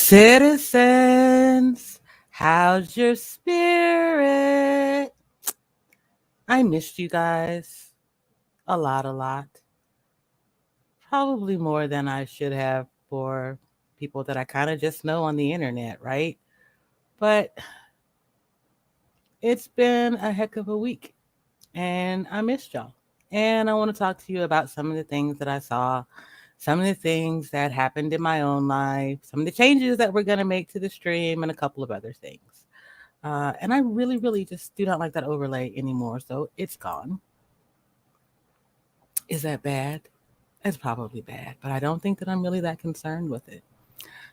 Citizens, how's your spirit? I missed you guys a lot. Probably more than I should have for people that I kind of just know on the internet, right? But it's been a heck of a week and I missed y'all. And I want to talk to you about some of the things that I saw, some of the things that happened in my own life, some of the changes that we're going to make to the stream, and a couple of other things. And I really just do not like that overlay anymore. So it's gone. Is that bad? It's probably bad, but I don't think that I'm really that concerned with it.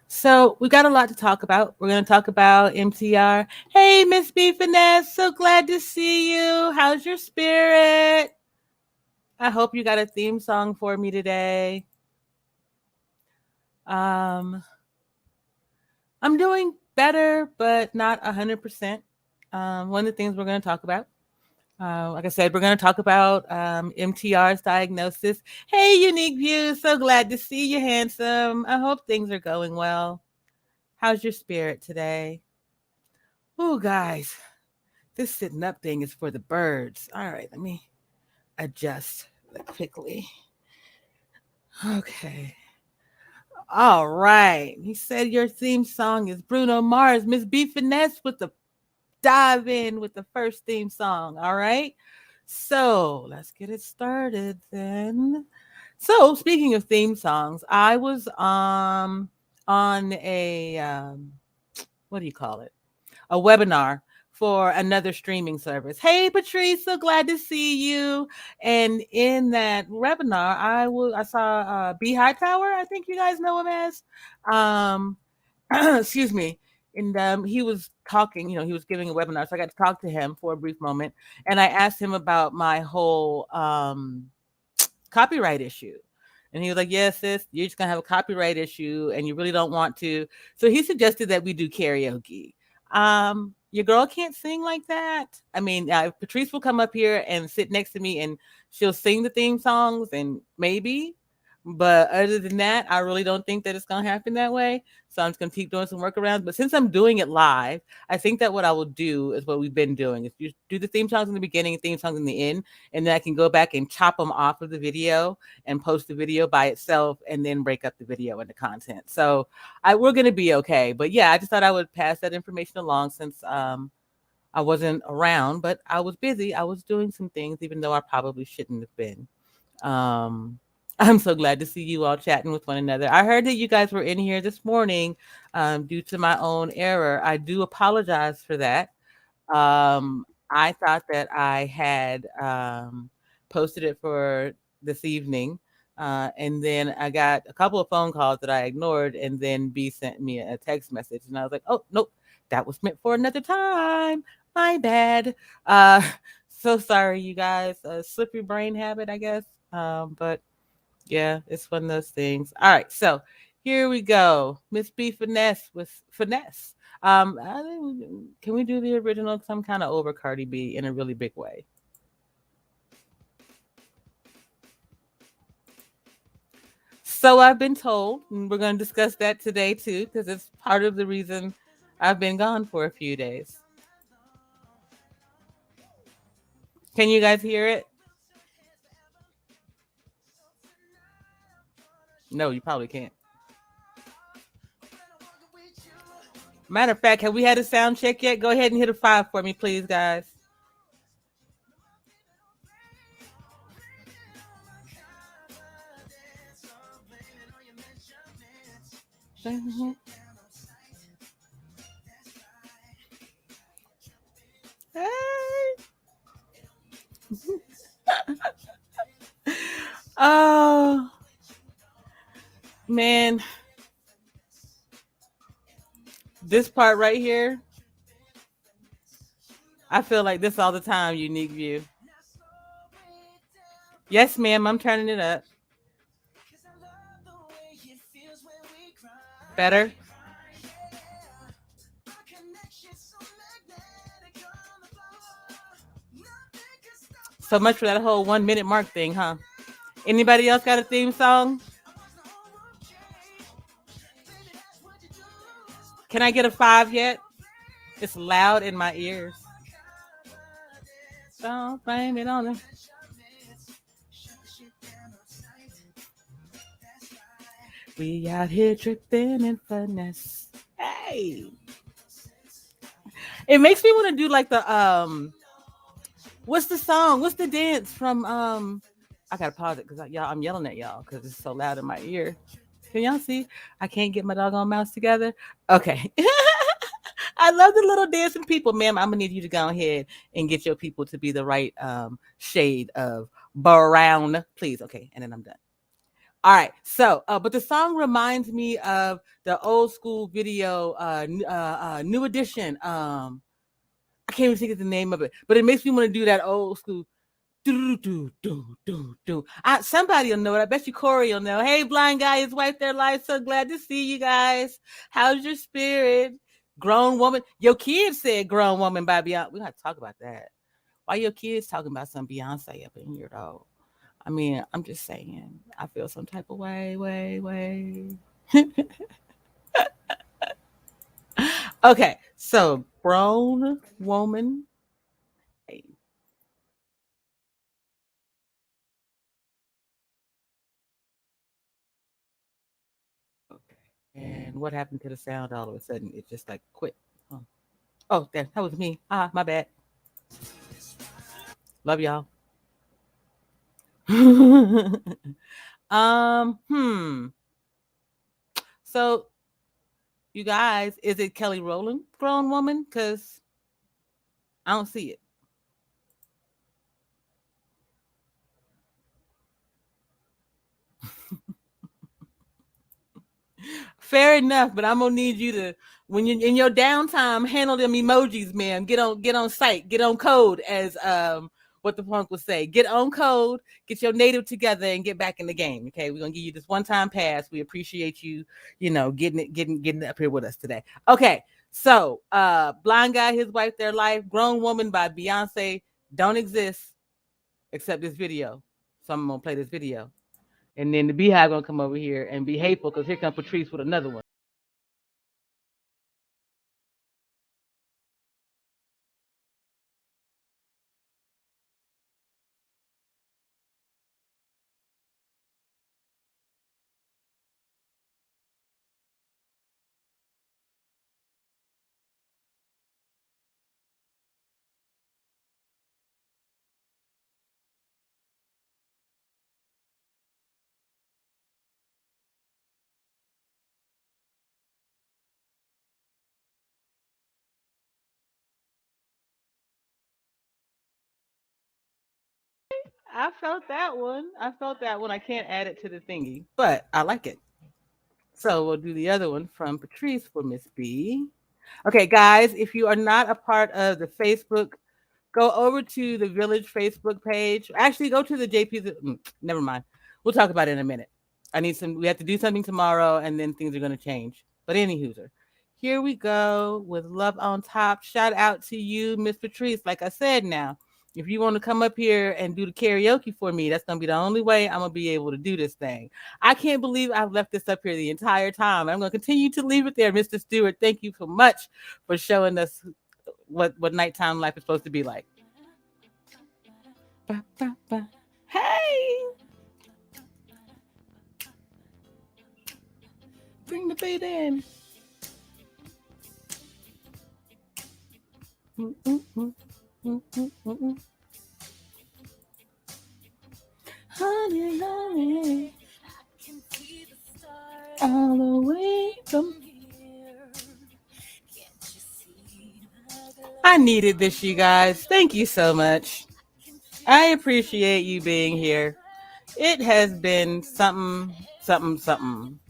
So we got a lot to talk about. We're going to talk about MTR. Hey, Miss B Finesse, so glad to see you. How's your spirit? I hope you got a theme song for me today. Um, I'm doing better, but not 100%. One of the things we're going to talk about. Like I said, we're going to talk about MTR's diagnosis. Hey, Unique View, so glad to see you, handsome. I hope things are going well. How's your spirit today? Oh, guys, this sitting up thing is for the birds. All right, let me adjust quickly. Okay. All right. He said your theme song is Bruno Mars. Miss B Finesse with the dive in with the first theme song. All right. So let's get it started then. So speaking of theme songs, I was on a what do you call it? A webinar for another streaming service. Hey Patrice, so glad to see you. And in that webinar, I saw B Hightower. I think you guys know him as. Excuse me. And he was talking, he was giving a webinar. So I got to talk to him for a brief moment. And I asked him about my whole copyright issue. And he was like, yes, sis, you're just going to have a copyright issue and you really don't want to. So he suggested that we do karaoke. Your girl can't sing like that. I mean, Patrice will come up here and sit next to me and she'll sing the theme songs and maybe, but other than that, I really don't think that it's going to happen that way. So I'm just going to keep doing some workarounds. But since I'm doing it live, I think that what I will do is what we've been doing. Is you do the theme songs in the beginning, theme songs in the end, and then I can go back and chop them off of the video and post the video by itself and then break up the video into content. So we're going to be okay. But yeah, I just thought I would pass that information along since I wasn't around, but I was busy. I was doing some things, even though I probably shouldn't have been. I'm so glad to see you all chatting with one another. I heard that you guys were in here this morning due to my own error. I do apologize for that. I thought that I had posted it for this evening. And then I got a couple of phone calls that I ignored. And then B sent me a text message. And I was like, oh, nope, that was meant for another time. My bad. So sorry, you guys. Slippery brain habit, I guess. But yeah, it's one of those things. All right, so here we go. Miss B Finesse with Finesse. Can we do the original? Because I'm kind of over Cardi B in a really big way. So I've been told, and we're going to discuss that today too, because it's part of the reason I've been gone for a few days. Can you guys hear it? No, you probably can't. Matter of fact, have we had a sound check yet? Go ahead and hit a 5 for me, please, guys. Hey. Oh, man. This part right here, I feel like this all the time, Unique View. Yes, ma'am, I'm turning it up. Better? So much for that whole 1 minute mark thing, huh? Anybody else got a theme song? Can I get a 5 yet? It's loud in my ears. Don't blame it on the. We out here tripping in finesse. Hey, it makes me want to do like the what's the song? What's the dance from I gotta pause it because y'all I'm yelling at y'all because it's so loud in my ear. Can y'all see? I can't get my doggone mouse together. Okay. I love the little dancing people, ma'am. I'm gonna need you to go ahead and get your people to be the right shade of brown, please. Okay, and then I'm done. All right. So, but the song reminds me of the old school video, new edition. I can't even think of the name of it, but it makes me want to do that old school. Do do do do do. Somebody will know it. I bet you Corey will know. Hey, blind guy, his wife, their life. So glad to see you guys. How's your spirit? Grown woman. Your kids said "Grown Woman" by Beyonce. We got to talk about that. Why your kids talking about some Beyonce up in here though? I mean, I'm just saying. I feel some type of way. Okay, so grown woman. Hey, okay. And what happened to the sound all of a sudden? It just like quit. Oh, oh that was me. Ah, my bad. Love y'all. Hmm. So you guys, is it Kelly Rowland, grown woman? Because I don't see it. Fair enough, but I'm gonna need you to, when you in your downtime, handle them emojis, man. Get on site, get on code, as what the punk would say. Get on code, get your native together, and get back in the game. Okay, we're gonna give you this one time pass. We appreciate you, getting it up here with us today. Okay, so blind guy, his wife, their life, grown woman by Beyonce don't exist except this video. So I'm gonna play this video. And then the Beehive gonna come over here and be hateful because here comes Patrice with another one. I felt that one. I felt that one. I can't add it to the thingy, but I like it. So we'll do the other one from Patrice for Miss B. Okay, guys, if you are not a part of the Facebook, go over to the Village Facebook page. Actually, go to the JP's. Never mind. We'll talk about it in a minute. I need some. We have to do something tomorrow, and then things are going to change. But anywho's, here we go with love on top. Shout out to you, Miss Patrice. Like I said, now, if you want to come up here and do the karaoke for me, that's going to be the only way I'm going to be able to do this thing. I can't believe I've left this up here the entire time. I'm going to continue to leave it there, Mr. Stewart. Thank you so much for showing us what nighttime life is supposed to be like. Ba, ba, ba. Hey, bring the beat in. Mm, mm, mm, mm, mm, mm, mm. Honey, honey, all the way from here. I needed this, you guys. Thank you so much. I appreciate you being here. It has been something,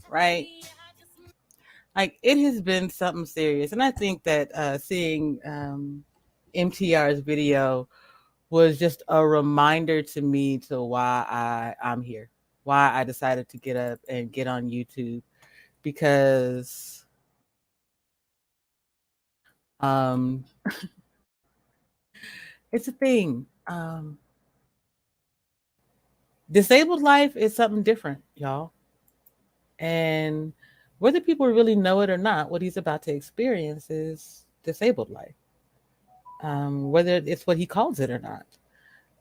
right? Like it has been something serious, and I think that seeing MTR's video was just a reminder to me to why I'm here, why I decided to get up and get on YouTube because um, it's a thing. Disabled life is something different, y'all, and whether people really know it or not, what he's about to experience is disabled life, whether it's what he calls it or not.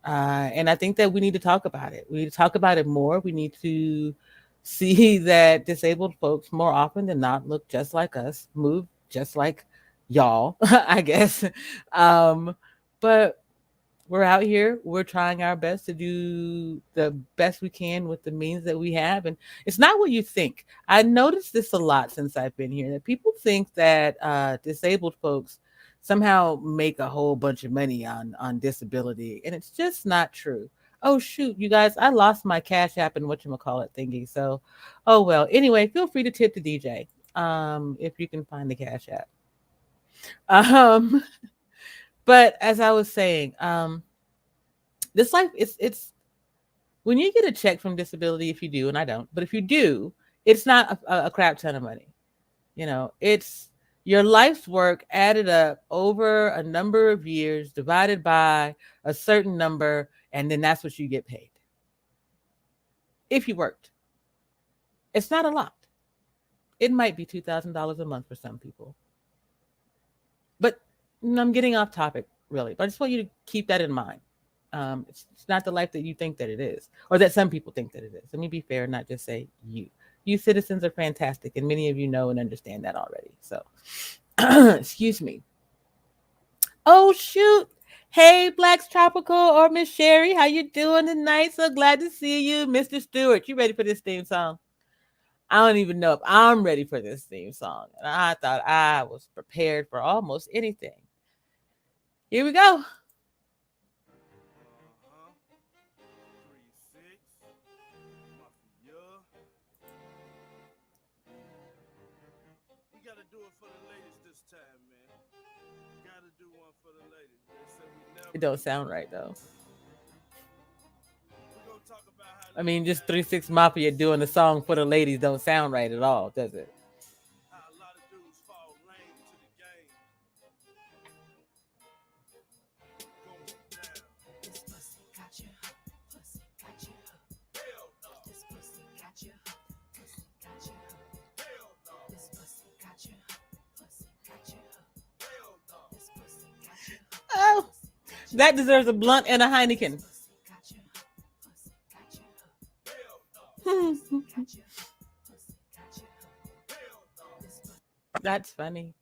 And I think that we need to talk about it. We need to talk about it more. We need to see that disabled folks more often than not look just like us, move just like y'all, I guess. Um, but we're out here. We're trying our best to do the best we can with the means that we have. And it's not what you think. I noticed this a lot since I've been here that people think that disabled folks somehow make a whole bunch of money on disability. And it's just not true. Oh shoot, you guys, I lost my Cash App and whatchamacallit thingy. So oh well. Anyway, feel free to tip the DJ. If you can find the Cash App. Um, but as I was saying, this life it's when you get a check from disability, if you do, and I don't, but if you do, it's not a crap ton of money. You know, it's your life's work added up over a number of years, divided by a certain number, and then that's what you get paid. If you worked, it's not a lot. It might be $2,000 a month for some people. But I'm getting off topic, really. But I just want you to keep that in mind. It's not the life that you think that it is, or that some people think that it is. Let me be fair, and not just say you. You citizens are fantastic, and many of you know and understand that already. So, excuse me. Oh shoot! Hey, Black's Tropical or Miss Sherry, how you doing tonight? So glad to see you, Mr. Stewart. You ready for this theme song? I don't even know if I'm ready for this theme song. And I thought I was prepared for almost anything. Here we go. It don't sound right though. I mean, just 3 6 Mafia doing the song for the ladies don't sound right at all, does it? Oh, that deserves a blunt and a Heineken. That's funny.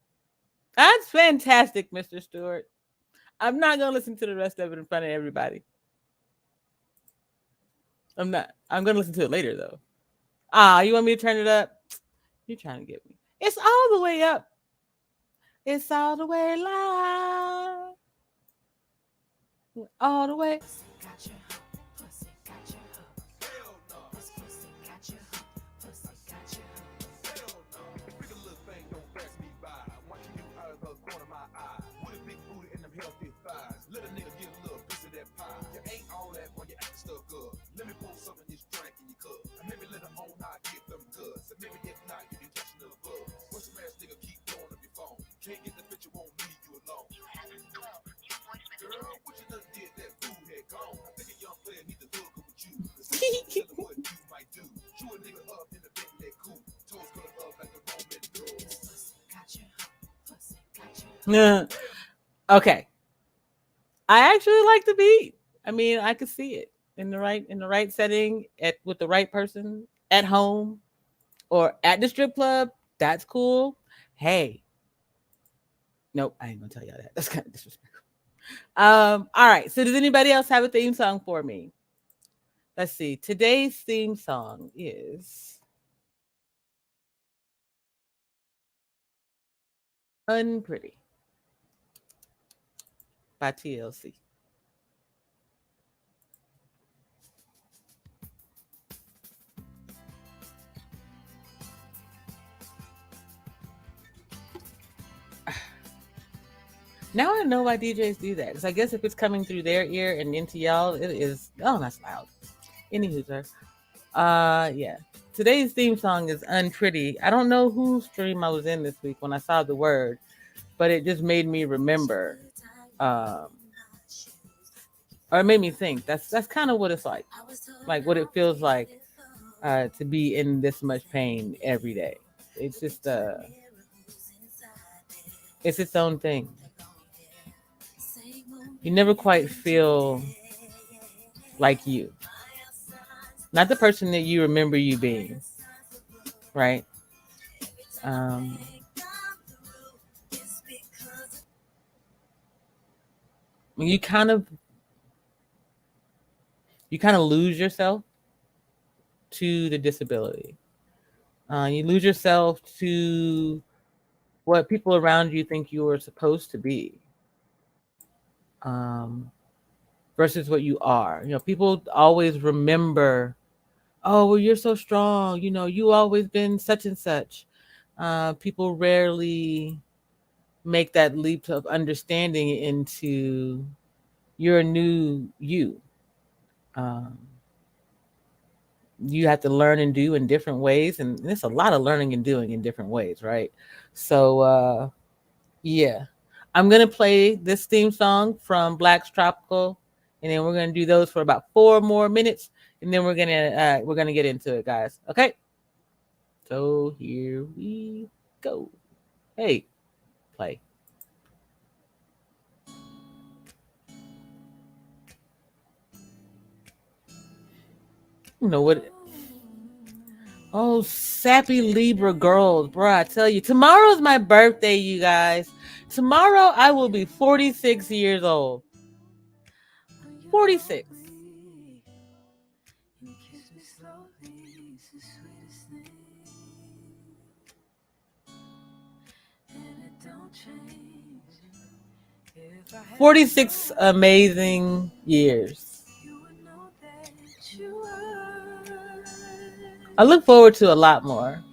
That's fantastic, Mr. Stewart. I'm not gonna listen to the rest of it in front of everybody. I'm not. I'm gonna listen to it later though. Ah, you want me to turn it up? You're trying to get me. It's all the way up. It's all the way live. All the way. Okay. I actually like the beat. I mean, I could see it in the right setting at with the right person at home or at the strip club. That's cool. Hey, nope, I ain't gonna tell y'all that. That's kind of disrespectful. All right. So does anybody else have a theme song for me? Let's see. Today's theme song is Unpretty by TLC. Now I know why DJs do that. Because I guess if it's coming through their ear and into y'all, it is. Oh, that's loud. Anywho, sir. Yeah. Today's theme song is Unpretty. I don't know whose stream I was in this week when I saw the word, but it just made me remember. Um, or it made me think. That's kind of what it's like what it feels like to be in this much pain every day. It's just it's its own thing. You never quite feel like you, not the person that you remember you being, right? Um, you kind of lose yourself to the disability. You lose yourself to what people around you think you are supposed to be, um, versus what you are. You know, people always remember, oh, well, you're so strong. You know, you always been such and such. People rarely make that leap of understanding into you're a new you. Um, you have to learn and do in different ways, and there's a lot of learning and doing in different ways, right? So, yeah, I'm gonna play this theme song from Black's Tropical, and then we're gonna do those for about 4 more minutes, and then we're gonna get into it, guys. Okay, so here we go. Hey, play. You know what? Oh, sappy Libra girls, bro. I tell you, tomorrow's my birthday, you guys. Tomorrow I will be 46 years old. 46. 46 amazing years. I look forward to a lot more.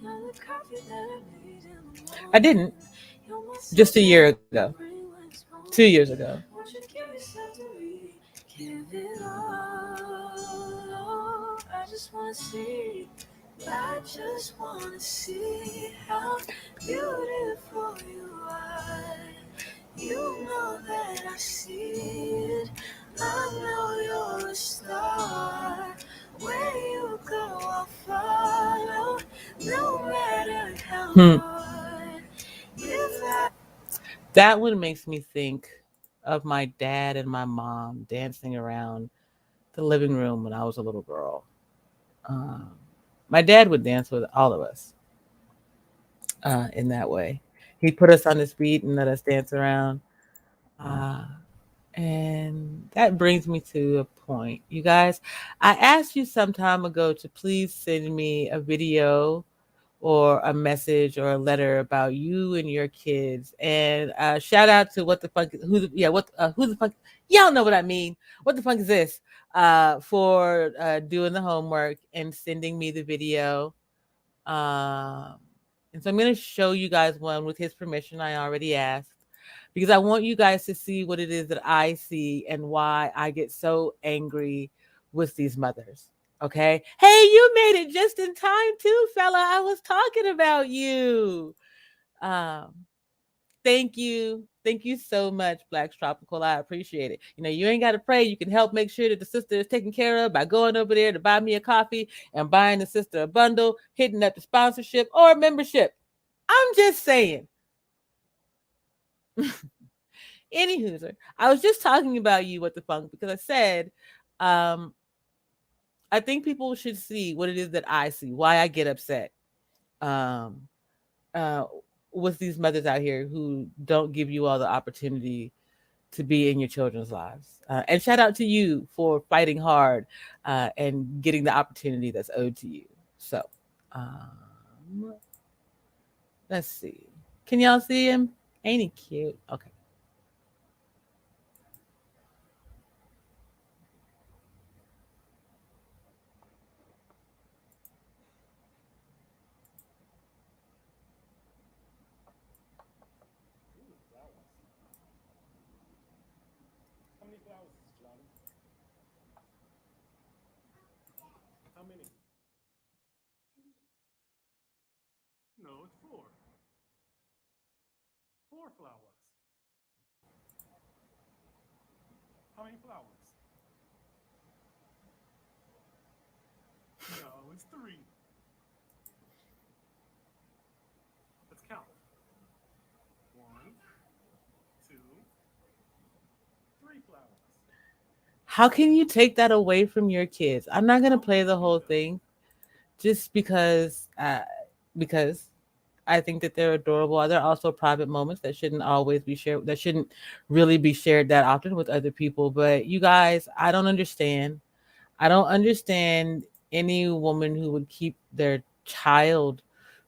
I didn't just a year ago, 2 years ago. Hmm. That one makes me think of my dad and my mom dancing around the living room when I was a little girl. Um, my dad would dance with all of us in that way. He'd put us on his feet and let us dance around. Uh, and that brings me to a point. You guys, I asked you some time ago to please send me a video or a message or a letter about you and your kids. And shout out to what the fuck, who the fuck, y'all know what I mean. What the fuck is this? For doing the homework and sending me the video. Um, and so I'm going to show you guys one with his permission. I already asked because I want you guys to see what it is that I see and why I get so angry with these mothers. Okay. Hey, you made it just in time too, fella. I was talking about you. Um, thank you. Thank you so much, Black Tropical. I appreciate it. You know, you ain't got to pray. You can help make sure that the sister is taken care of by going over there to buy me a coffee and buying the sister a bundle, hitting up the sponsorship or membership. I'm just saying. Anywho, I was just talking about you, what the funk, because I said, um, I think people should see what it is that I see, why I get upset um, uh, with these mothers out here who don't give you all the opportunity to be in your children's lives. And shout out to you for fighting hard and getting the opportunity that's owed to you. So, um, let's see. Can y'all see him? Ain't he cute? Okay. How can you take that away from your kids? I'm not gonna play the whole thing just because I think that they're adorable. There are also private moments that shouldn't always be shared. That shouldn't really be shared that often with other people. But you guys, I don't understand. I don't understand any woman who would keep their child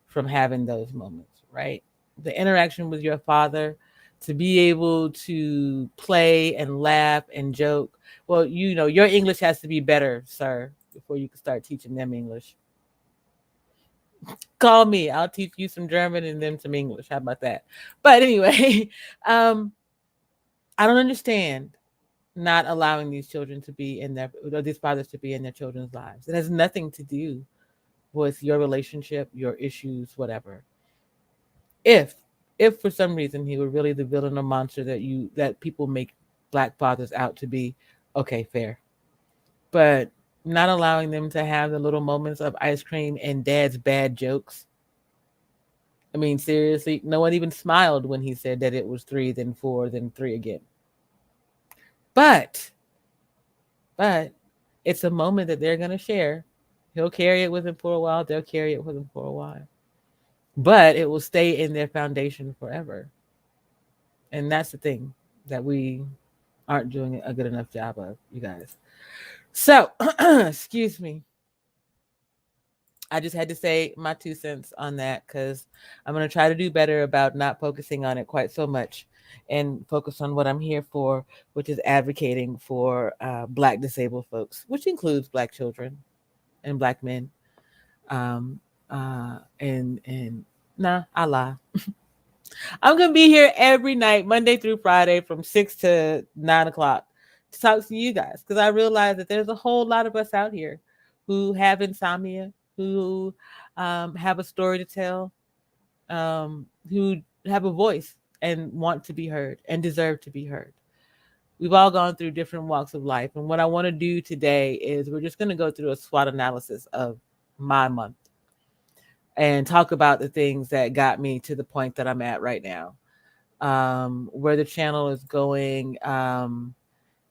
from having those moments, right? The interaction with your father, to be able to play and laugh and joke. Well, you know, your English has to be better, sir, before you can start teaching them English. Call me. I'll teach you some German and them some English. How about that? But anyway, um, I don't understand not allowing these children to be in their or these fathers to be in their children's lives. It has nothing to do with your relationship, your issues, whatever. If if for some reason he were really the villain or monster that people make black fathers out to be, okay, fair. But not allowing them to have the little moments of ice cream and dad's bad jokes. I mean, seriously, no one even smiled when he said that it was three, then four, then three again. But but it's a moment that they're gonna share. He'll carry it with him for a while, they'll carry it with him for a while. But it will stay in their foundation forever. And that's the thing that we aren't doing a good enough job of, you guys. So, excuse me. I just had to say my 2 cents on that because I'm going to try to do better about not focusing on it quite so much and focus on what I'm here for, which is advocating for Black disabled folks, which includes Black children and Black men. Um, and nah, I lie. I'm gonna be here every night, Monday through Friday, from 6 to 9 o'clock, to talk to you guys because I realize that there's a whole lot of us out here who have insomnia, who have a story to tell, who have a voice and want to be heard and deserve to be heard. We've all gone through different walks of life, and what I want to do today is we're just going to go through a SWOT analysis of my month and talk about the things that got me to the point that I'm at right now, where the channel is going,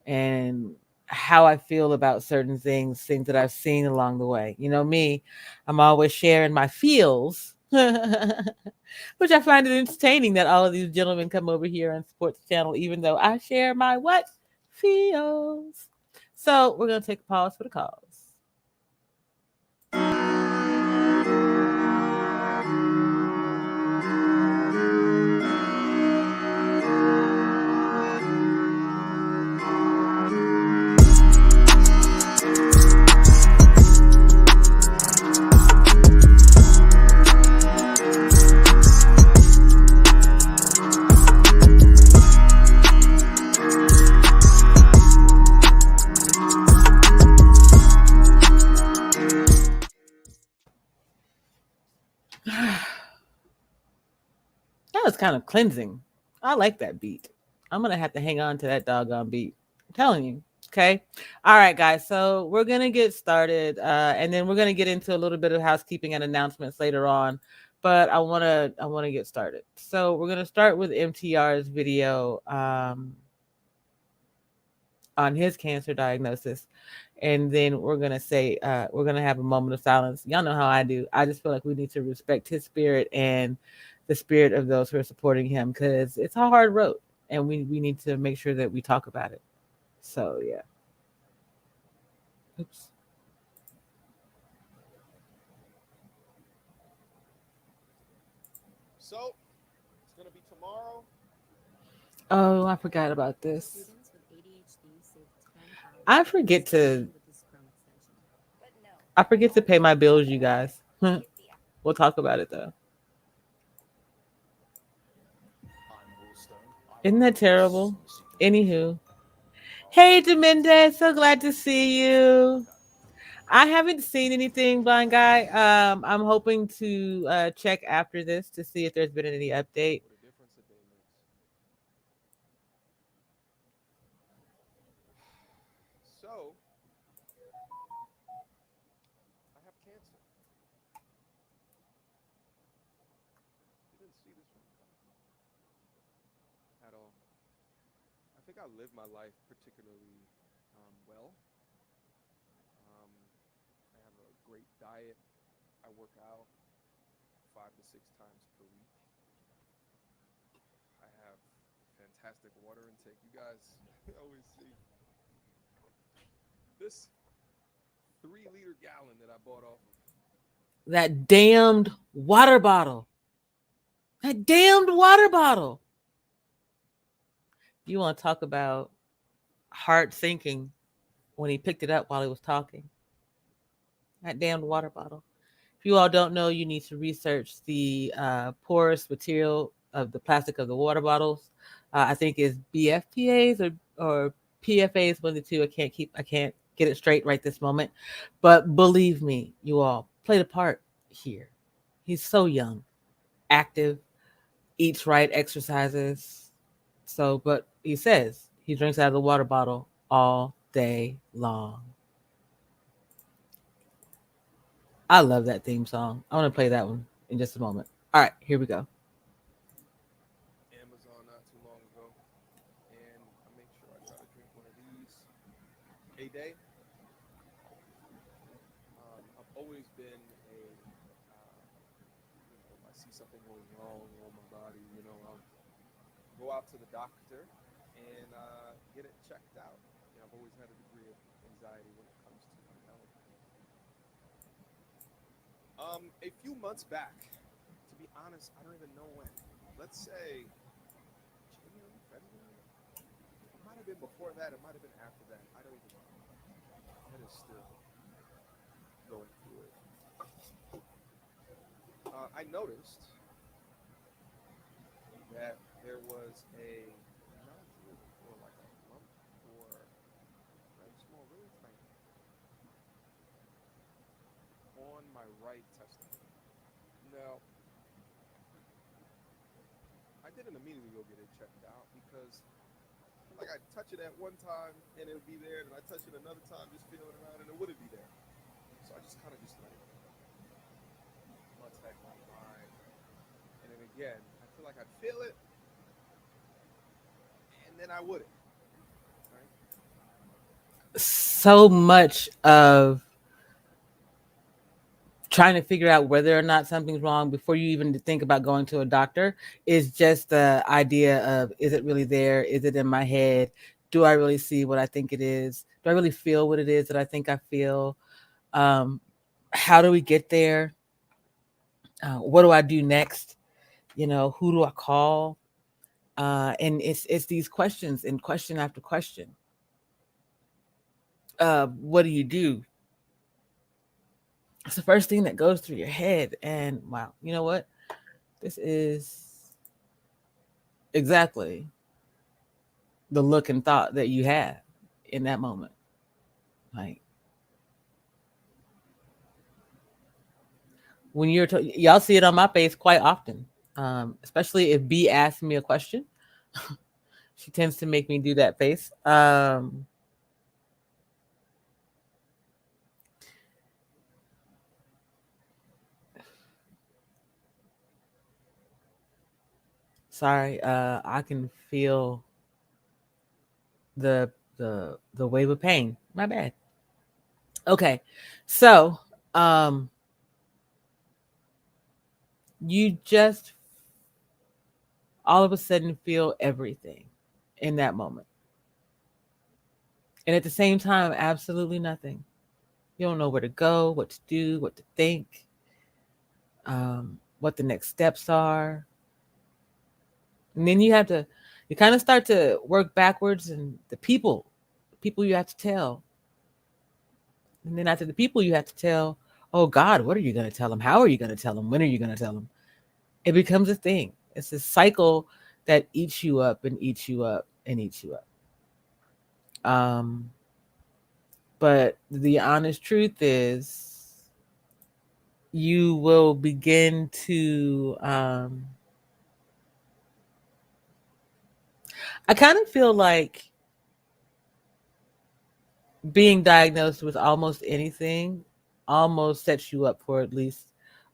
and how I feel about certain things, things that I've seen along the way. You know me, I'm always sharing my feels, which I find it entertaining that all of these gentlemen come over here and support the channel, even though I share my what feels. So we're gonna take a pause for the cause. That was kind of cleansing. I like that beat. I'm gonna have to hang on to that doggone beat. I'm telling you. Okay. All right, guys. So we're gonna get started, and then we're gonna get into a little bit of housekeeping and announcements later on. But I wanna get started. So we're gonna start with MTR's video on his cancer diagnosis, and then we're gonna have a moment of silence. Y'all know how I do. I just feel like we need to respect his spirit and the spirit of those who are supporting him because it's a hard road, and we need to make sure that we talk about it. So yeah. Oops. So it's gonna be tomorrow. Oh, I forgot about this. I forget to I forget to pay my bills, you guys. We'll talk about it though. Isn't that terrible? Anywho. Hey Demendez, so glad to see you. I haven't seen anything, blind guy. I'm hoping to check after this to see if there's been any update. What a difference a day makes. So I have cancer. Didn't see this one coming at all. I think I lived my life particularly Well, I have a great diet. I work out 5 to 6 times per week. I have fantastic water intake. You guys always see this 3 liter gallon that I bought off of. That damned water bottle. That damned water bottle. You want to talk about hard thinking when he picked it up while he was talking. That damned water bottle. If you all don't know, you need to research the porous material of the plastic of the water bottles. I think it's BFPAs or PFAs, one of the two. I can't get it straight right this moment. But believe me, you all played a part here. He's so young, active, eats right, exercises. So, but he says he drinks out of the water bottle all day long. I love that theme song. I want to play that one in just a moment. All right, here we go. Amazon not too long ago, and I make sure I try to drink one of these a day. I've always been uh, if I see something going wrong on my body, I'll go out to the doctor and get it checked out. I've always had a degree of anxiety when it comes to my health. A few months back, to be honest, I don't even know when. Let's say January, February. It might have been before that. It might have been after that. I don't even know. My head is still going through it. I noticed that there was a nodule or like a lump or very small, really tiny, on my right testicle. Now, I didn't immediately go get it checked out because like I'd touch it at one time and it would be there, and I touch it another time, just feeling around, and it wouldn't be there. So I just kind of just let it go. Months had gone by, and then again, I feel like I'd feel it, and then I wouldn't. Right? So much of trying to figure out whether or not something's wrong before you even think about going to a doctor is just the idea of, is it really there? Is it in my head? Do I really see what I think it is? Do I really feel what it is that I think I feel? Um, how do we get there? What do I do next? Who do I call? And it's these questions and question after question. What do you do? It's the first thing that goes through your head. And wow, you know what? This is exactly the look and thought that you have in that moment. Like when y'all see it on my face quite often, especially if B asks me a question. She tends to make me do that face. Sorry, I can feel the wave of pain. My bad. Okay, so um, you just all of a sudden feel everything in that moment, and at the same time, absolutely nothing. You don't know where to go, what to do, what to think, what the next steps are, and then you kind of start to work backwards, and the people you have to tell, and then after the people you have to tell, oh God, what are you going to tell them? How are you going to tell them? When are you going to tell them? It becomes a thing. It's a cycle that eats you up and eats you up and eats you up. Um, but the honest truth is, you will begin to. I kind of feel like being diagnosed with almost anything almost sets you up for at least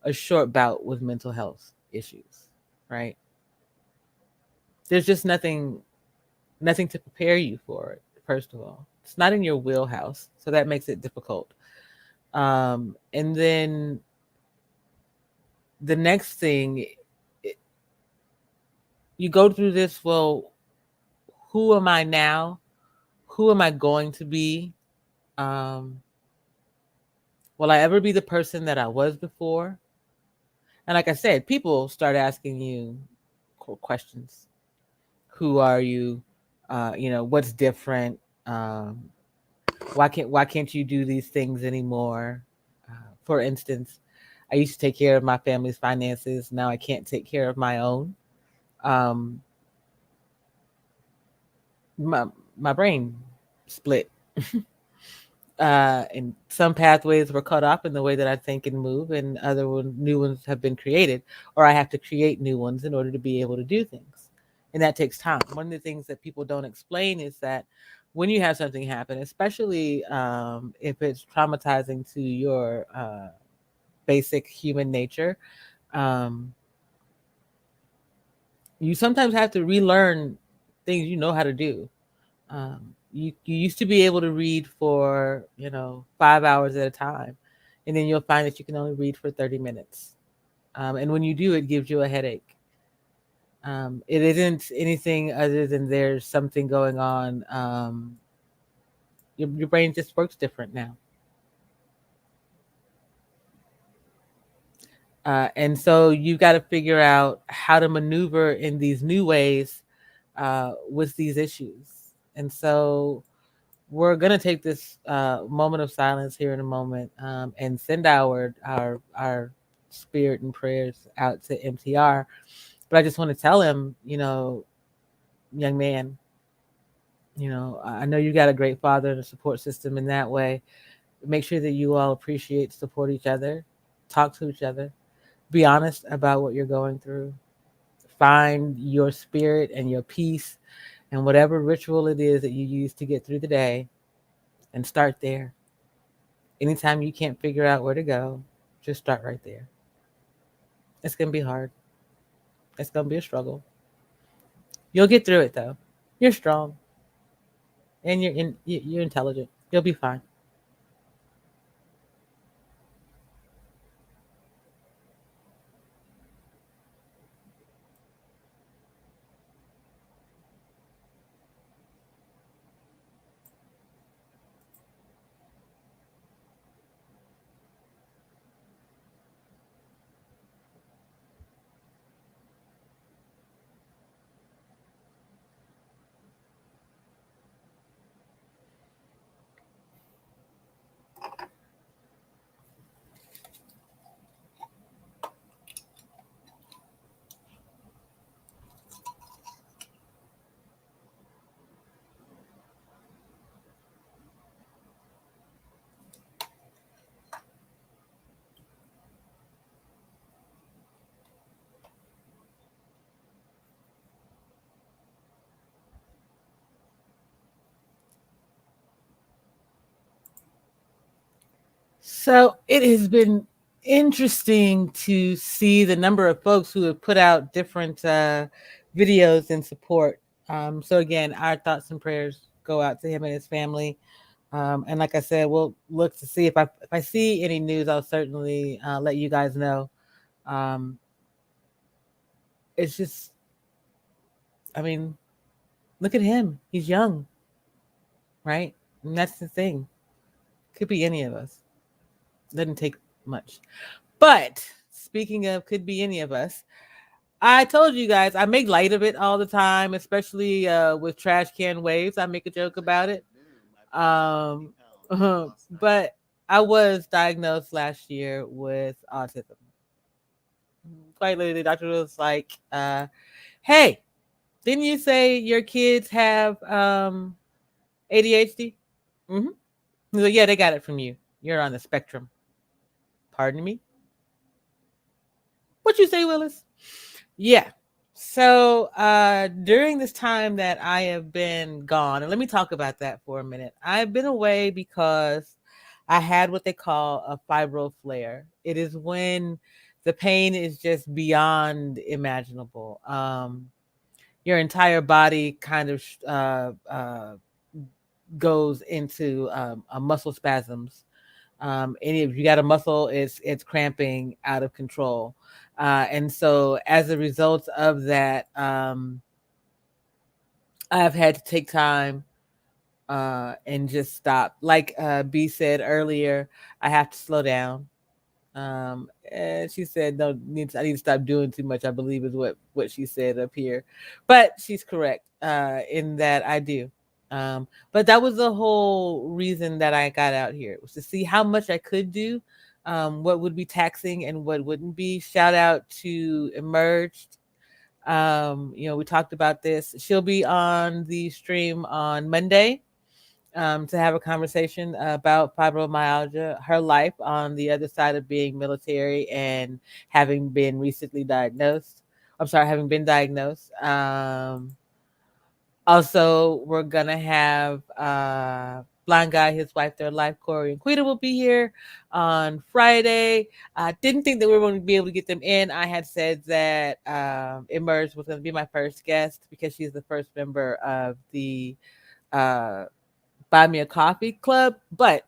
a short bout with mental health issues, right? There's just nothing to prepare you for it first of all. It's not in your wheelhouse, so that makes it difficult. And then the next thing, you go through this, well, who am I now? Who am I going to be? Um, will I ever be the person that I was before? And like I said, people start asking you questions. Who are you? What's different? Um, why can't you do these things anymore? For instance, I used to take care of my family's finances. Now I can't take care of my own. Um, my my brain split. And some pathways were cut off in the way that I think and move, and new ones have been created, or I have to create new ones in order to be able to do things, and that takes time. One of the things that people don't explain is that when you have something happen, especially if it's traumatizing to your basic human nature, um, you sometimes have to relearn things you know how to do. You used to be able to read for 5 hours at a time, and then you'll find that you can only read for 30 minutes. And when you do, it gives you a headache. It isn't anything other than there's something going on. Your brain just works different now. And so you got to figure out how to maneuver in these new ways with these issues. And so we're gonna take this moment of silence here in a moment, and send our spirit and prayers out to MTR. But I just want to tell him, young man, I know you got a great father and a support system in that way. Make sure that you all appreciate, support each other, talk to each other, be honest about what you're going through, find your spirit and your peace and whatever ritual it is that you use to get through the day, and start there. Anytime you can't figure out where to go, just start right there. It's going to be hard. It's going to be a struggle. You'll get through it though. You're strong and you're intelligent. You'll be fine. So it has been interesting to see the number of folks who have put out different videos in support. So again, our thoughts and prayers go out to him and his family. And like I said, we'll look to see if I see any news. I'll certainly let you guys know. Um, it's just, I mean, look at him. He's young, right? And that's the thing. Could be any of us. Doesn't take much. But speaking of could be any of us, I told you guys I make light of it all the time, especially with trash can waves. I make a joke about it. Um, but I was diagnosed last year with autism. Quite literally, the doctor was like, "Hey, didn't you say your kids have ADHD?" Mm-hmm. He's like, "Yeah, they got it from you. You're on the spectrum." Pardon me. What you say, Willis? Yeah. So during this time that I have been gone, and let me talk about that for a minute. I've been away because I had what they call a fibro flare. It is when the pain is just beyond imaginable. Your entire body kind of goes into a muscle spasms. Any if you got a muscle, it's cramping out of control, and so as a result of that, I've had to take time and just stop. Like B said earlier, I have to slow down. And she said, "No, I need to stop doing too much." I believe is what she said up here, but she's correct in that I do. But that was the whole reason that I got out here, was to see how much I could do, what would be taxing and what wouldn't be. Shout out to Emerged. We talked about this. She'll be on the stream on Monday to have a conversation about fibromyalgia, her life on the other side of being military and having been recently diagnosed. I'm sorry, having been diagnosed. Also, we're gonna have Blind Guy, his wife, their life. Corey and Quita will be here on Friday. I didn't think that we were going to be able to get them in. I had said that Emerge was going to be my first guest because she's the first member of the uh, Buy Me a Coffee Club. But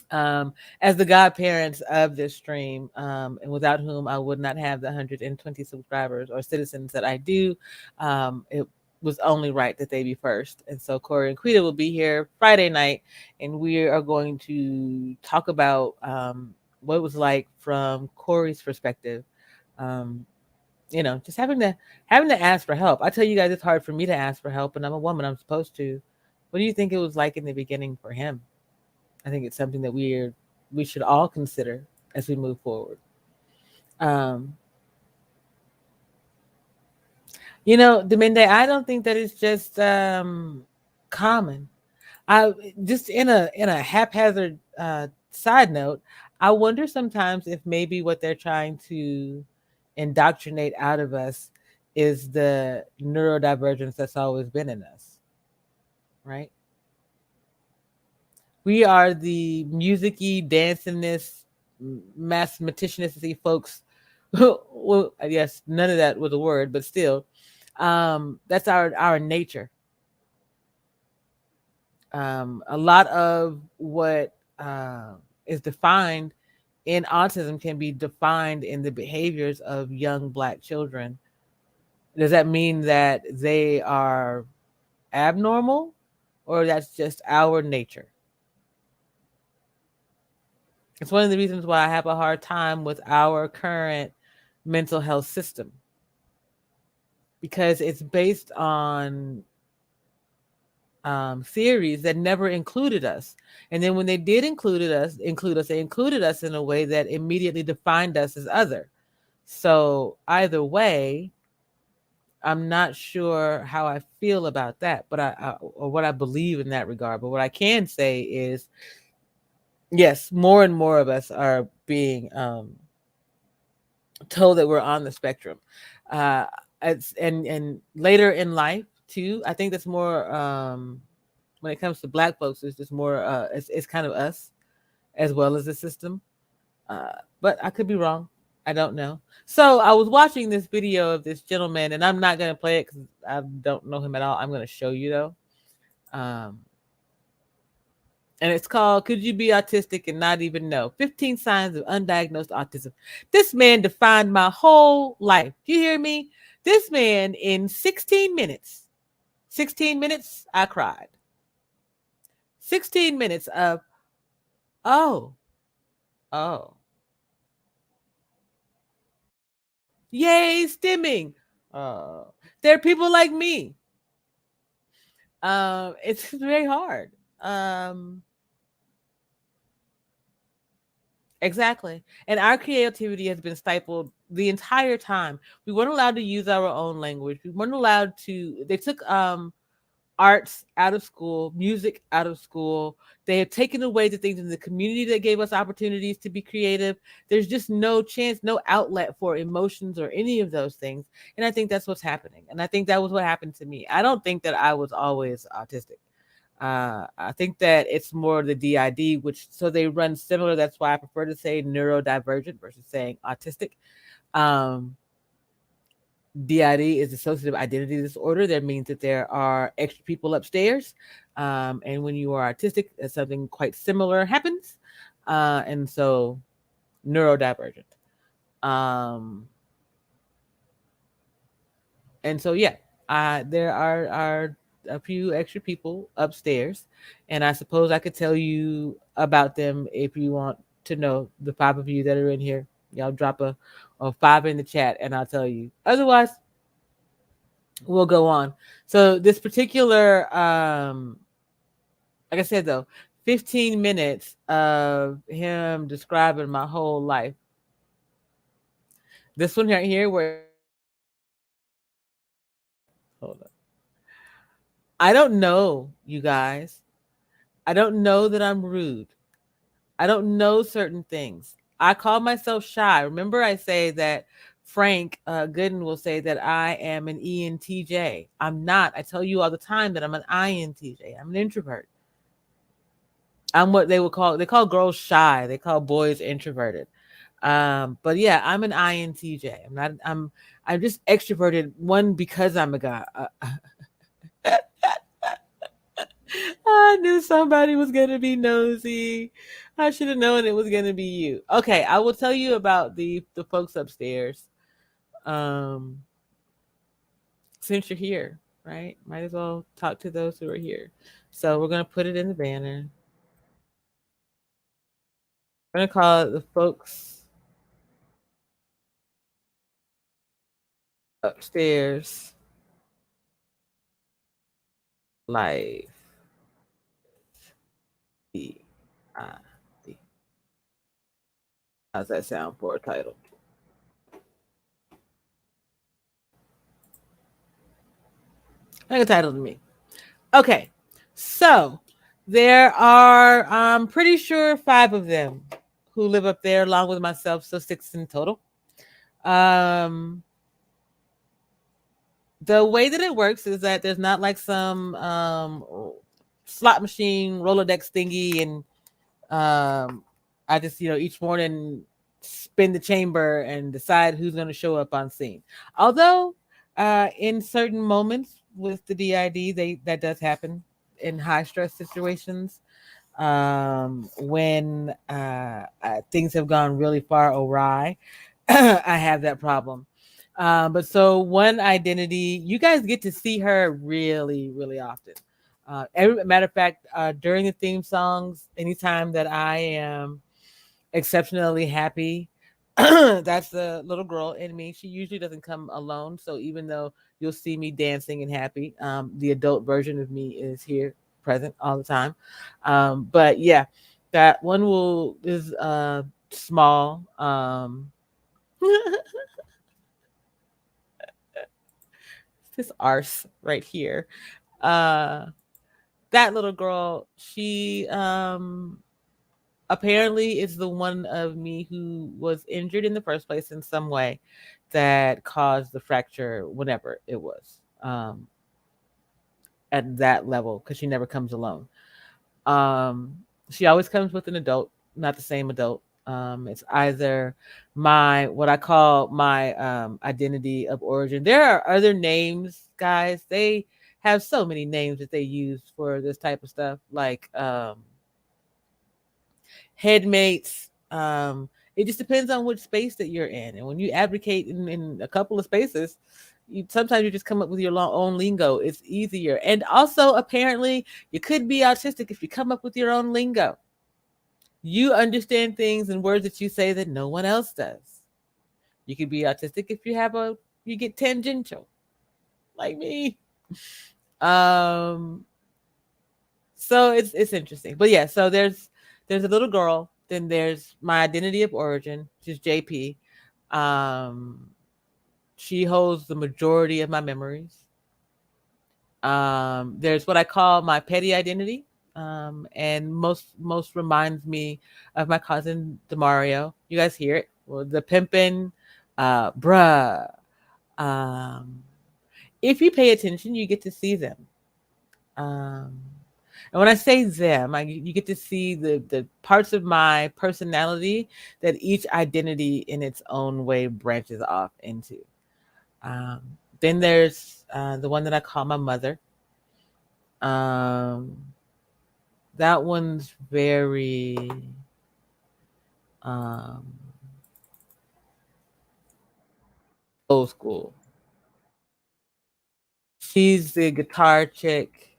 as the godparents of this stream, and without whom I would not have the 120 subscribers or citizens that I do, it was only right that they be first. And so Corey and Quita will be here Friday night, and we are going to talk about what it was like from Corey's perspective. Um, just having to ask for help. I tell you guys, it's hard for me to ask for help, and I'm a woman. I'm supposed to. What do you think it was like in the beginning for him? I think it's something that we should all consider as we move forward. Um, Demende, I don't think that it's just common. I just in a haphazard side note, I wonder sometimes if maybe what they're trying to indoctrinate out of us is the neurodivergence that's always been in us, right? We are the musicy, dancingist, mathematicianisty folks. Well, I guess none of that was a word, but still, that's our nature. A lot of what is defined in autism can be defined in the behaviors of young Black children. Does that mean that they are abnormal, or that's just our nature? It's one of the reasons why I have a hard time with our current mental health system, because it's based on theories that never included us. And then when they did they included us in a way that immediately defined us as other. So either way, I'm not sure how I feel about that, but or what I believe in that regard. But what I can say is, yes, more and more of us are being told that we're on the spectrum. Uh, and later in life too. I think that's more when it comes to Black folks. It's just more. It's kind of us as well as the system. Uh, but I could be wrong. I don't know. So I was watching this video of this gentleman, and I'm not gonna play it because I don't know him at all. I'm gonna show you though. Um, and it's called "Could You Be Autistic and Not Even Know? 15 Signs of Undiagnosed Autism." This man defined my whole life. Do you hear me? This man in 16 minutes, I cried. 16 minutes of, oh, oh, yay, stimming. There are people like me. It's very hard. Um, Exactly. And our creativity has been stifled the entire time. We weren't allowed to use our own language. We weren't allowed to, they took arts out of school, music out of school. They have taken away the things in the community that gave us opportunities to be creative. There's just no chance, no outlet for emotions or any of those things. And I think that's what's happening. And I think that was what happened to me. I don't think that I was always autistic. I think that it's more the DID, which so they run similar. That's why I prefer to say neurodivergent versus saying autistic. Um, DID is dissociative identity disorder. That means that there are extra people upstairs. And when you are autistic, something quite similar happens. And so neurodivergent. Um, and so, yeah, there are a few extra people upstairs. And I suppose I could tell you about them if you want to know. The five of you that are in here, y'all drop a five in the chat and I'll tell you. Otherwise, we'll go on. So this particular, like I said though, 15 minutes of him describing my whole life. This one right here, where hold on, I don't know, you guys. I don't know that I'm rude. I don't know certain things. I call myself shy. Remember, I say that Frank Gooden will say that I am an ENTJ. I'm not. I tell you all the time that I'm an INTJ. I'm an introvert. I'm what they would call, they call girls shy. They call boys introverted. But yeah, I'm an INTJ. I'm not. I'm just extroverted. One, because I'm a guy. I knew somebody was gonna be nosy. I should have known it was gonna be you. Okay, I will tell you about the folks upstairs. Um, since you're here, right? Might as well talk to those who are here. So we're gonna put it in the banner. We're gonna call it the folks upstairs life. D I D. How's that sound for a title? Like a title to me. Okay, so there are, I'm pretty sure, five of them who live up there, along with myself, so six in total. Um, the way that it works is that there's not like some slot machine Rolodex thingy, and I just, each morning spin the chamber and decide who's going to show up on scene. Although, in certain moments with the DID, that does happen in high stress situations, when things have gone really far awry. I have that problem. But so one identity, you guys get to see her really, really often. Every matter of fact, during the theme songs, anytime that I am exceptionally happy, that's the little girl in me. She usually doesn't come alone. So even though you'll see me dancing and happy, the adult version of me is here, present all the time. But yeah, that one will is small. This arse right here. Uh, that little girl, she apparently is the one of me who was injured in the first place in some way that caused the fracture, whenever it was, at that level, because she never comes alone. Um, she always comes with an adult, not the same adult. It's either my, what I call my identity of origin. There are other names, guys. They have so many names that they use for this type of stuff, like headmates. It just depends on which space that you're in. And when you advocate in a couple of spaces, sometimes you just come up with your own lingo. It's easier. And also, apparently, you could be autistic if you come up with your own lingo. You understand things and words that you say that no one else does. You could be autistic if you get tangential, like me. Um, so it's interesting. But yeah, so there's a little girl, then there's my identity of origin, which is JP. Um, she holds the majority of my memories. There's what I call my petty identity, and most reminds me of my cousin Demario. You guys hear it? Well, the pimpin', bruh. Um, if you pay attention, you get to see them. Um, and when I say them, you get to see the parts of my personality that each identity in its own way branches off into. Um, then there's the one that I call my mother. Um, that one's very um, old school. She's the guitar chick.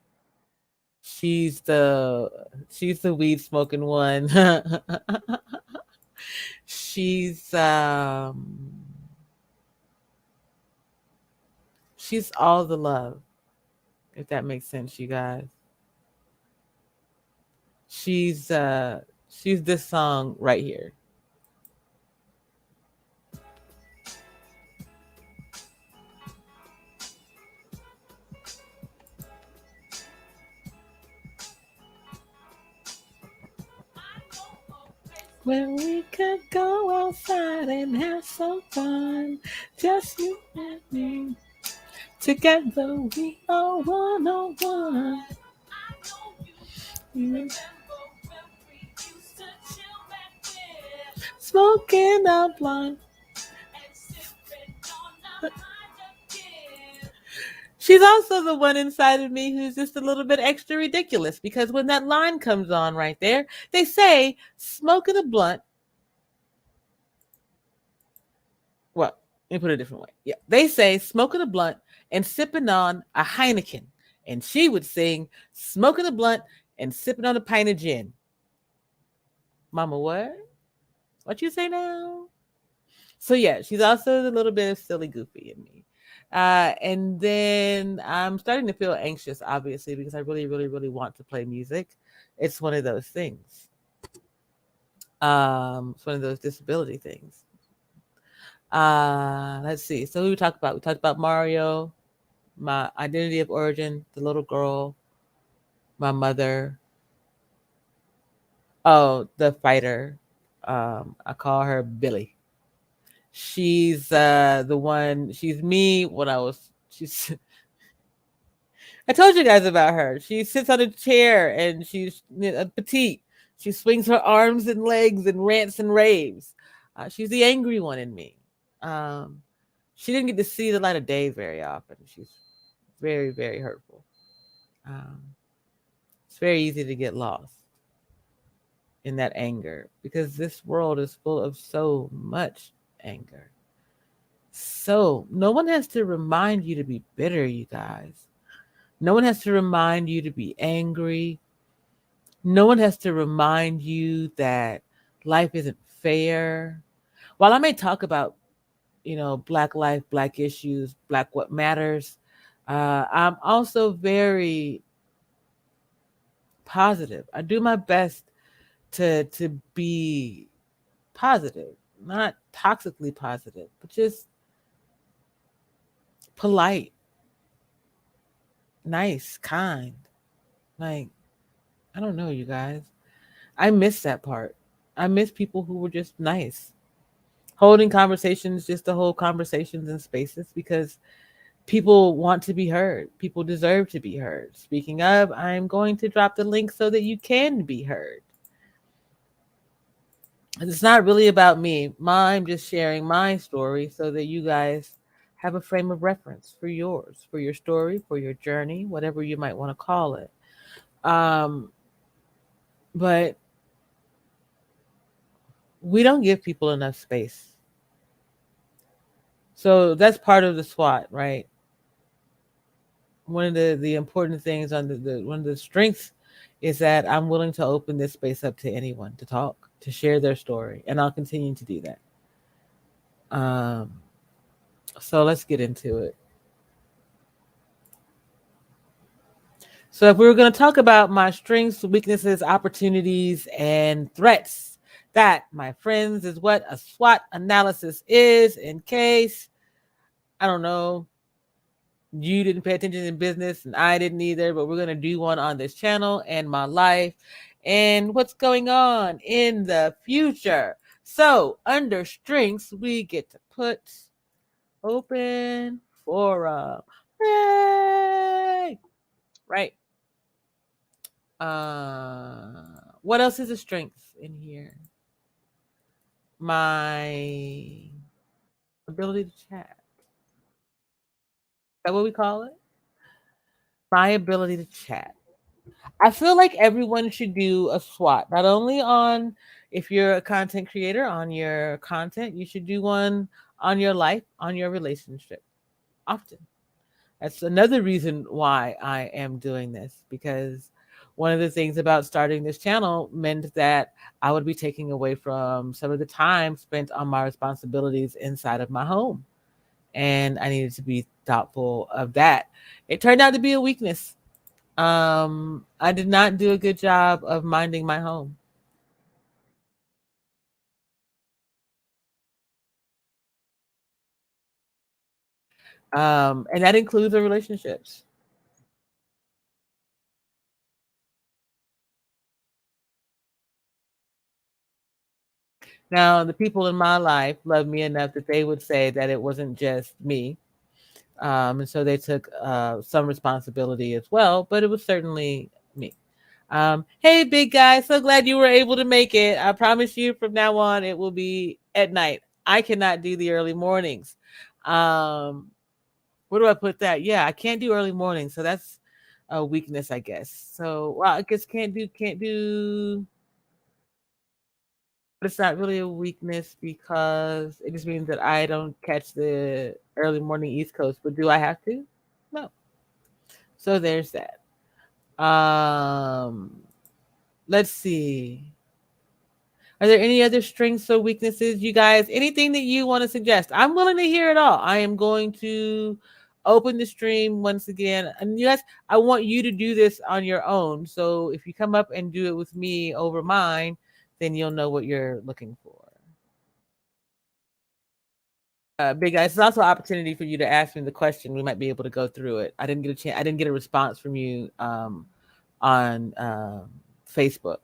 She's the she's the weed smoking one. she's she's all the love, if that makes sense, you guys. She's she's this song right here. Where we could go outside and have some fun. Just you and me. Together we are one on one. Smoking a blunt. She's also the one inside of me who's just a little bit extra ridiculous because when that line comes on right there, they say smoking a blunt. Well, let me put it a different way. Yeah, they say smoking a blunt and sipping on a Heineken. And she would sing smoking a blunt and sipping on a pint of gin. Mama, what? What you say now? So yeah, she's also a little bit of silly goofy in me. And then I'm starting to feel anxious, obviously, because I really, really, really want to play music. It's one of those things. It's one of those disability things. Let's see. So who we talked about? We talked about Mario, my identity of origin, the little girl, my mother. Oh, the fighter. I call her Billy. She's the one. She's me when I was. She's. I told you guys about her. She sits on a chair and she's petite. She swings her arms and legs and rants and raves. She's the angry one in me. Um, she didn't get to see the light of day very often. She's very, very hurtful. Um, it's very easy to get lost in that anger because this world is full of so much anger. So, no one has to remind you to be bitter, you guys. No one has to remind you to be angry. No one has to remind you that life isn't fair. While I may talk about, Black life, Black issues, Black what matters, I'm also very positive. I do my best to be positive, not toxically positive, but just polite, nice, kind. Like, I don't know, you guys. I miss that part. I miss people who were just nice. Holding conversations just to hold conversations in spaces because people want to be heard. People deserve to be heard. Speaking of, I'm going to drop the link so that you can be heard. It's not really about me. I'm just sharing my story so that you guys have a frame of reference for yours, for your story, for your journey, whatever you might want to call it. Um, but we don't give people enough space. So that's part of the SWOT, right? One of the important things on the one of the strengths is that I'm willing to open this space up to anyone to talk, to share their story, and I'll continue to do that. Um, so let's get into it. So if we were going to talk about my strengths, weaknesses, opportunities, and threats, that, my friends, is what a SWOT analysis is. In case I don't know, you didn't pay attention in business and I didn't either, but we're going to do one on this channel and my life and what's going on in the future. So, under strengths, we get to put open forum. Yay! Right. What else is a strength in here? My ability to chat. that what we call it? My ability to chat. I feel like everyone should do a SWOT, not only on if you're a content creator on your content, you should do one on your life, on your relationship often. That's another reason why I am doing this because one of the things about starting this channel meant that I would be taking away from some of the time spent on my responsibilities inside of my home. And I needed to be thoughtful of that. It turned out to be a weakness. I did not do a good job of minding my home. And that includes the relationships. Now, the people in my life love me enough that they would say that it wasn't just me. And so they took some responsibility as well, but it was certainly me. Hey, big guy, so glad you were able to make it. I promise you from now on, it will be at night. I cannot do the early mornings. Um, where do I put that? Yeah, I can't do early mornings, so that's a weakness, I guess. So, well, I guess can't do, but it's not really a weakness because it just means that I don't catch the early morning East Coast. But do I have to? No. So there's that. Um, let's see. Are there any other strengths or weaknesses, you guys? Anything that you want to suggest? I'm willing to hear it all. I am going to open the stream once again. And yes, I want you to do this on your own. So if you come up and do it with me over mine, then you'll know what you're looking for. Big guys, it's also an opportunity for you to ask me the question. We might be able to go through it. I didn't get a chance. I didn't get a response from you on Facebook.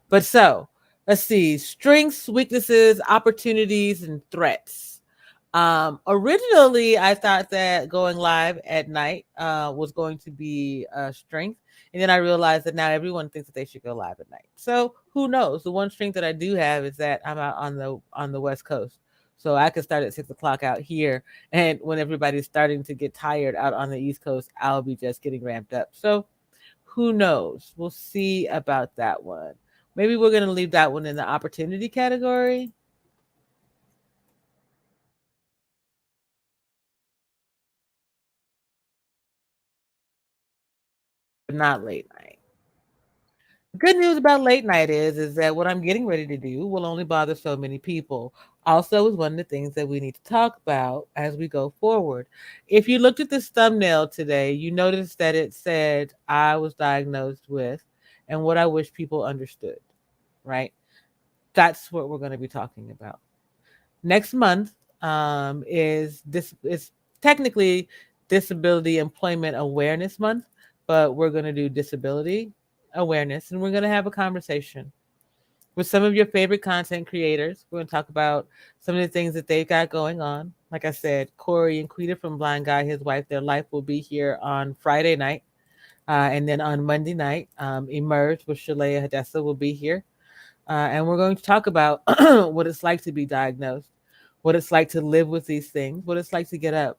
But so let's see strengths, weaknesses, opportunities, and threats. Originally, I thought that going live at night was going to be a strength. And then I realized that now everyone thinks that they should go live at night. So who knows? The one strength that I do have is that I'm out on the West Coast. So I could start at 6 o'clock out here. And when everybody's starting to get tired out on the East Coast, I'll be just getting ramped up. So who knows? We'll see about that one. Maybe we're going to leave that one in the opportunity category, but not late night. The good news about late night is that what I'm getting ready to do will only bother so many people. Also, is one of the things that we need to talk about as we go forward. If you looked at this thumbnail today, you noticed that it said I was diagnosed with, and what I wish people understood. Right? That's what we're going to be talking about. Next month is this is technically Disability Employment Awareness Month, but we're going to do disability awareness, and we're going to have a conversation with some of your favorite content creators. We're going to talk about some of the things that they've got going on. Like I said, Corey and Quita from Blind Guy, his wife, their life will be here on Friday night. And then on Monday night, Emerge with Shalea Hadessa will be here. And we're going to talk about what it's like to be diagnosed, what it's like to live with these things, what it's like to get up.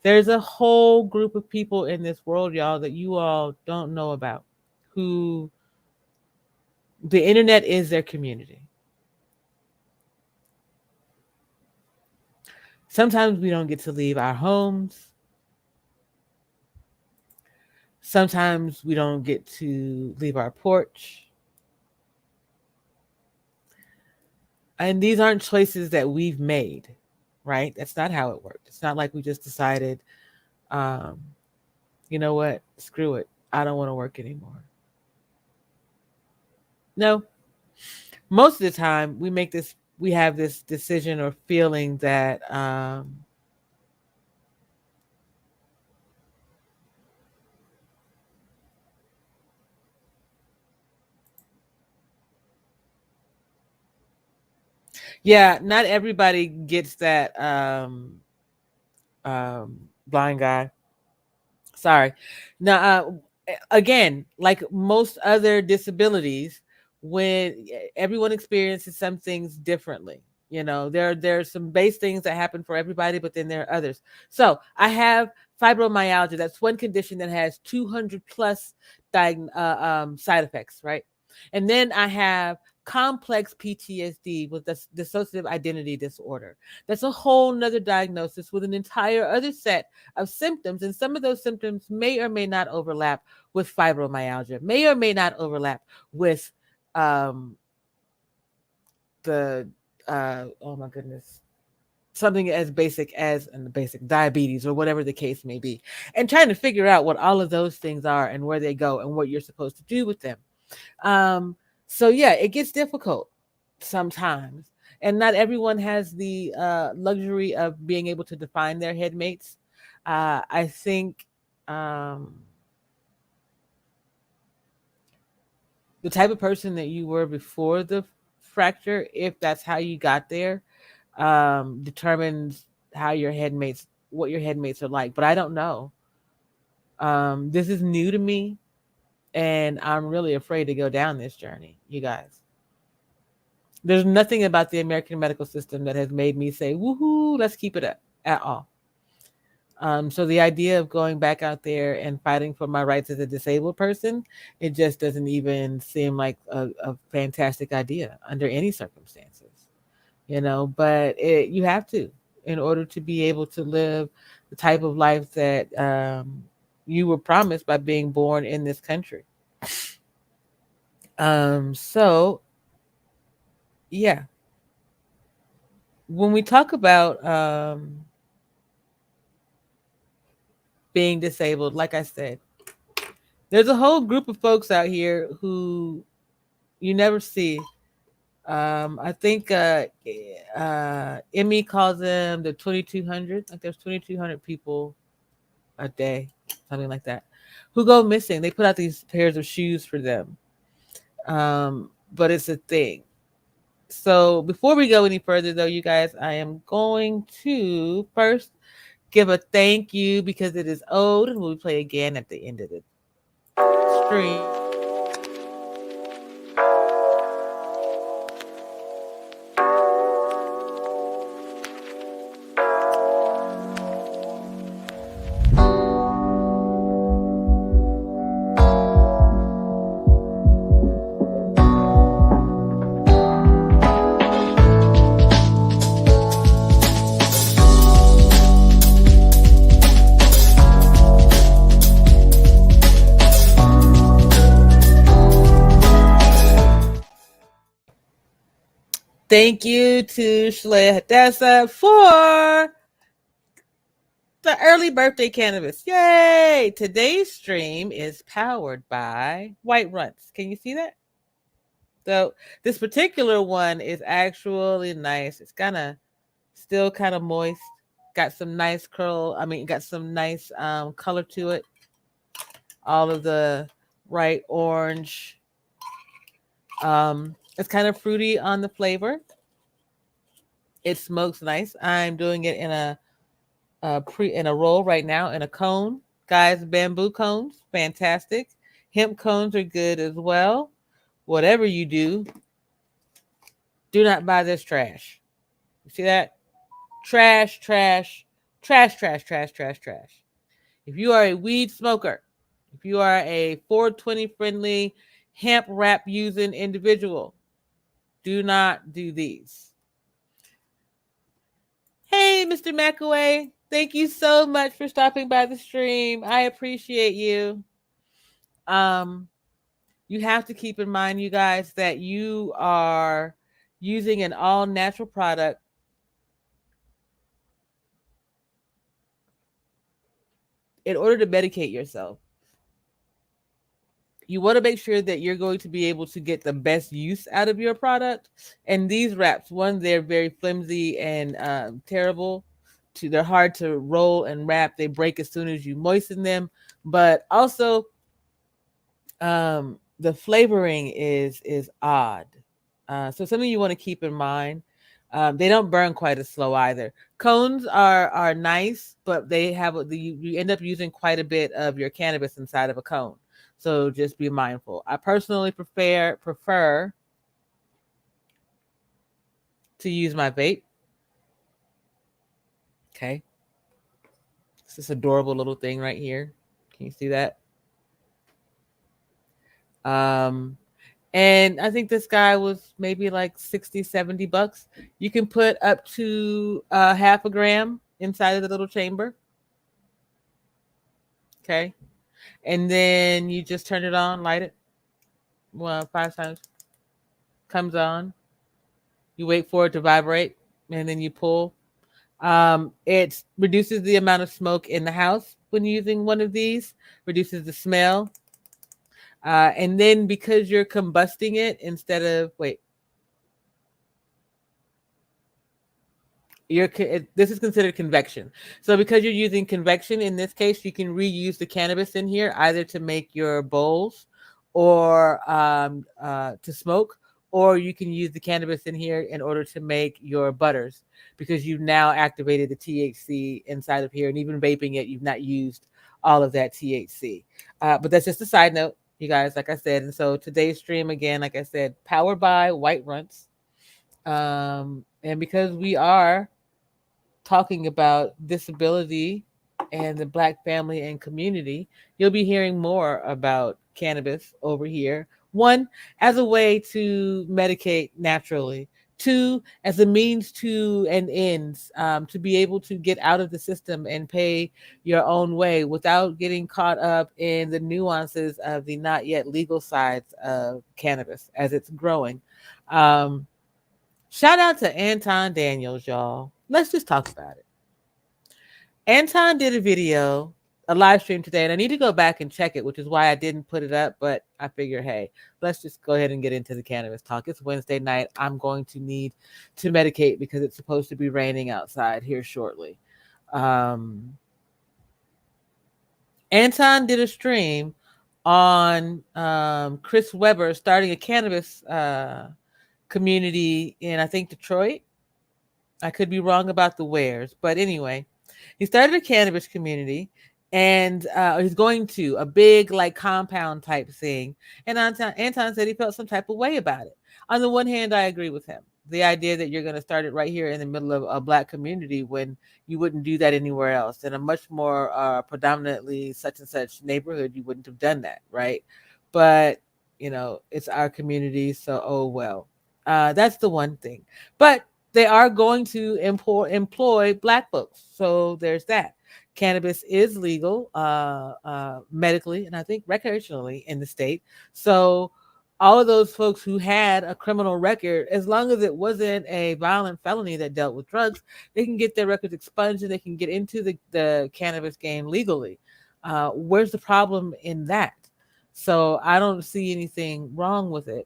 There's a whole group of people in this world, y'all, that you all don't know about, who the internet is their community. Sometimes we don't get to leave our homes. Sometimes we don't get to leave our porch. And these aren't choices that we've made, right? That's not how it worked. It's not like we just decided, um, you know what, screw it. I don't want to work anymore. No, most of the time we have this decision or feeling that, yeah, not everybody gets that, blind guy. Sorry. Now, again, like most other disabilities, when everyone experiences some things differently. There's some base things that happen for everybody, but then there are others. So I have Fibromyalgia, that's one condition that has 200 plus side effects, right? And then I have complex PTSD with this dissociative identity disorder. That's a whole nother diagnosis with an entire other set of symptoms. And some of those symptoms may or may not overlap with fibromyalgia, may or may not overlap with um, the, oh my goodness, something as basic as and basic diabetes or whatever the case may be, and trying to figure out what all of those things are and where they go and what you're supposed to do with them. um so yeah, it gets difficult sometimes, and not everyone has the luxury of being able to define their headmates. I think um the type of person that you were before the fracture, if that's how you got there, determines how your headmates, what your headmates are like. But I don't know. This is new to me, and I'm really afraid to go down this journey, you guys. There's nothing about the American medical system that has made me say, woohoo, let's keep it up at all. So the idea of going back out there and fighting for my rights as a disabled person, it just doesn't even seem like a fantastic idea under any circumstances, you know. But you have to, in order to be able to live the type of life that you were promised by being born in this country. So yeah, when we talk about being disabled, like I said, there's a whole group of folks out here who you never see. I think Emmy calls them the 2200. Like there's 2200 people a day, something like that, who go missing. They put out these pairs of shoes for them, but it's a thing. So before we go any further, though, you guys, I am going to first give a thank you because it is owed. We'll play again at the end of the stream. Thank you to Shalea Hadassah for the early birthday cannabis. Yay! Today's stream is powered by White Runts. Can you see that? So this particular one is actually nice. It's still kind of moist. Got some nice curl. I mean, got some nice color to it. All of the bright orange. It's kind of fruity on the flavor. It smokes nice. I'm doing it in a roll right now in a cone. Guys, bamboo cones, fantastic. Hemp cones are good as well. Whatever you do not buy this trash. You see that? Trash, trash, trash, trash, trash, trash, trash. If you are a weed smoker, if you are a 420 friendly hemp wrap using individual, do not do these. Hey, Mr. McAway, thank you so much for stopping by the stream. I appreciate you. Um, you have to keep in mind, you guys, that you are using an all natural product. In order to medicate yourself, you want to make sure that you're going to be able to get the best use out of your product. And these wraps, one, they're very flimsy and terrible. They're hard to roll and wrap. They break as soon as you moisten them. But also, the flavoring is odd. So something you want to keep in mind. They don't burn quite as slow either. Cones are nice, but they have you end up using quite a bit of your cannabis inside of a cone. So just be mindful. I personally prefer to use my vape. Okay. this adorable little thing right here. Can you see that? Um, and I think this guy was maybe like 60, $70. You can put up to half a gram inside of the little chamber. Okay. And then you just turn it on, light it. Well, 5 times. Comes on. You wait for it to vibrate, and then you pull. It reduces the amount of smoke in the house when using one of these, reduces the smell. And then because you're combusting it instead of, wait, this is considered convection. So because you're using convection in this case, you can reuse the cannabis in here either to make your bowls or to smoke, or you can use the cannabis in here in order to make your butters because you've now activated the THC inside of here, and even vaping it, you've not used all of that THC. But that's just a side note, you guys, like I said. And so today's stream, again, like I said, powered by White Runts. And because we are talking about disability and the Black family and community, you'll be hearing more about cannabis over here. One, as a way to medicate naturally. Two, as a means to and ends, to be able to get out of the system and pay your own way without getting caught up in the nuances of the not yet legal sides of cannabis as it's growing. Um, Shout out to Anton Daniels, y'all. Let's just talk about it. Anton did a video, a live stream today, and I need to go back and check it, which is why I didn't put it up. But I figure, hey, let's just go ahead and get into the cannabis talk. It's Wednesday night. I'm going to need to medicate because it's supposed to be raining outside here shortly. Um, Anton did a stream on Chris Webber starting a cannabis community in, I think, Detroit. I could be wrong about the wheres, but anyway, he started a cannabis community, and he's going to a big like compound type thing. And Anton said he felt some type of way about it. On the one hand, I agree with him. The idea that you're going to start it right here in the middle of a Black community when you wouldn't do that anywhere else. In a much more predominantly such and such neighborhood, you wouldn't have done that, right? But, it's our community, so oh well. That's the one thing. But they are going to employ Black folks. So there's that. Cannabis is legal medically and I think recreationally in the state. So all of those folks who had a criminal record, as long as it wasn't a violent felony that dealt with drugs, they can get their records expunged and they can get into the cannabis game legally. Where's the problem in that? So I don't see anything wrong with it.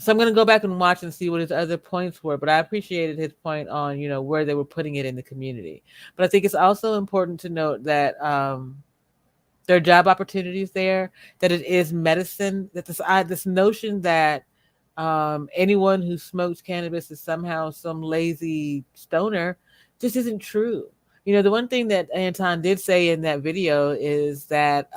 So I'm going to go back and watch and see what his other points were, but I appreciated his point on, where they were putting it in the community. But I think it's also important to note that there are job opportunities there, that it is medicine, that this notion that anyone who smokes cannabis is somehow some lazy stoner just isn't true. The one thing that Anton did say in that video is that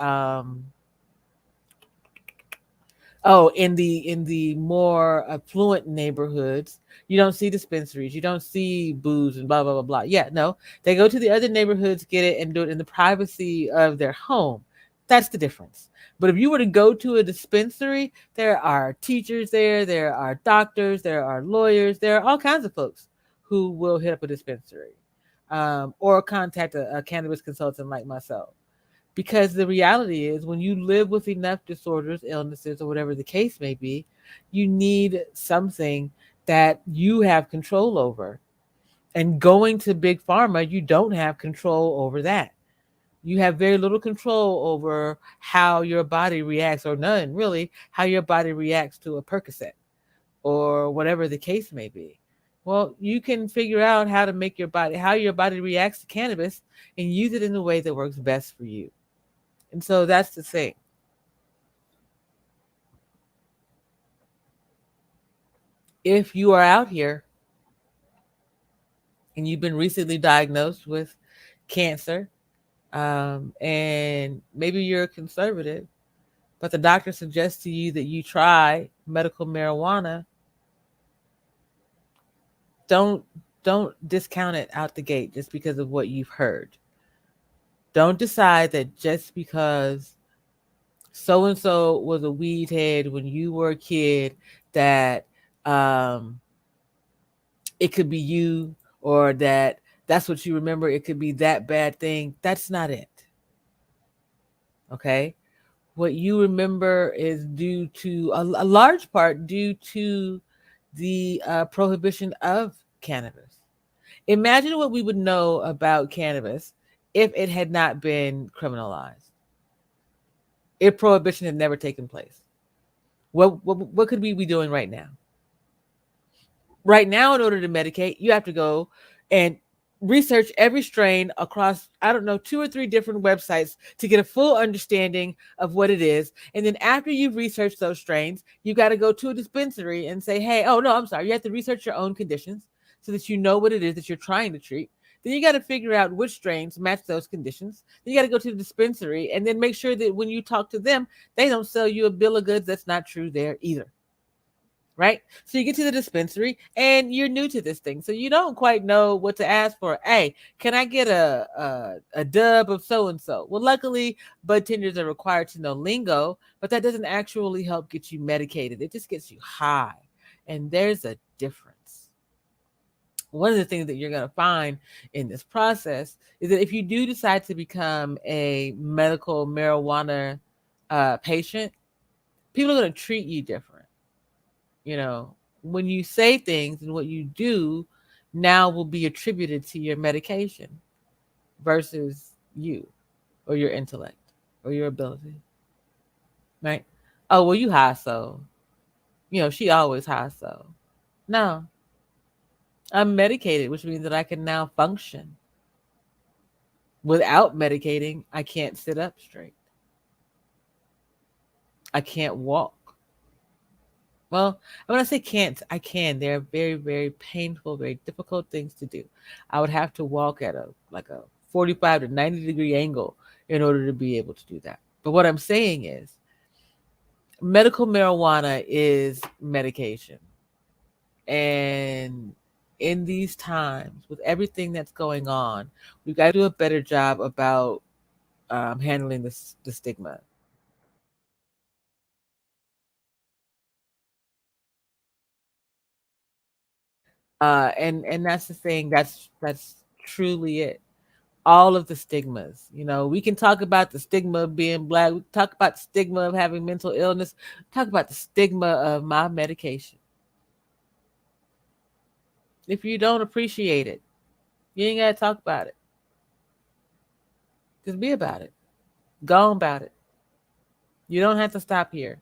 in the more affluent neighborhoods, you don't see dispensaries, you don't see booze and blah blah blah blah. Yeah, no, they go to the other neighborhoods, get it, and do it in the privacy of their home. That's the difference. But if you were to go to a dispensary, there are teachers there are doctors, there are lawyers, there are all kinds of folks who will hit up a dispensary, or contact a cannabis consultant like myself. Because the reality is, when you live with enough disorders, illnesses, or whatever the case may be, you need something that you have control over. And going to big pharma, you don't have control over that. You have very little control over how your body reacts, or none really, how your body reacts to a Percocet or whatever the case may be. Well, you can figure out how your body reacts to cannabis and use it in the way that works best for you. And so that's the thing. If you are out here and you've been recently diagnosed with cancer, and maybe you're a conservative, but the doctor suggests to you that you try medical marijuana, don't don't discount it out the gate just because of what you've heard. Don't decide that just because so and so was a weed head when you were a kid that um it could be you, or that that's what you remember. It could be that bad thing. That's not it. Okay. What you remember is due to a large part due to the prohibition of cannabis. Imagine what we would know about cannabis if it had not been criminalized, if prohibition had never taken place. What could we be doing right now? Right now, in order to medicate, you have to go and research every strain across, I don't know, two or three different websites to get a full understanding of what it is. And then after you've researched those strains, you got to go to a dispensary and say, hey, oh, no, I'm sorry. You have to research your own conditions so that you know what it is that you're trying to treat. Then you got to figure out which strains match those conditions. Then you got to go to the dispensary and then make sure that when you talk to them, they don't sell you a bill of goods that's not true there either, right? So you get to the dispensary and you're new to this thing. So you don't quite know what to ask for. Hey, can I get a dub of so and so? Well, luckily, bud tenders are required to know lingo, but that doesn't actually help get you medicated. It just gets you high. And there's a difference. One of the things that you're going to find in this process is that if you do decide to become a medical marijuana patient, people are going to treat you different. You know, when you say things and what you do now will be attributed to your medication versus you or your intellect or your ability, right? Oh, well, you high, so, she always high, so. No, I'm medicated, which means that I can now function. Without medicating, I can't sit up straight. I can't walk. Well, when I say can't, I can. They're very, very painful, very difficult things to do. I would have to walk at a 45 to 90-degree angle in order to be able to do that. But what I'm saying is medical marijuana is medication. And in these times, with everything that's going on, we've got to do a better job about handling the stigma. And that's the thing. That's truly it. All of the stigmas. We can talk about the stigma of being black. We can talk about the stigma of having mental illness. Talk about the stigma of my medication. If you don't appreciate it, you ain't gotta talk about it. Just be about it. Go on about it. You don't have to stop here.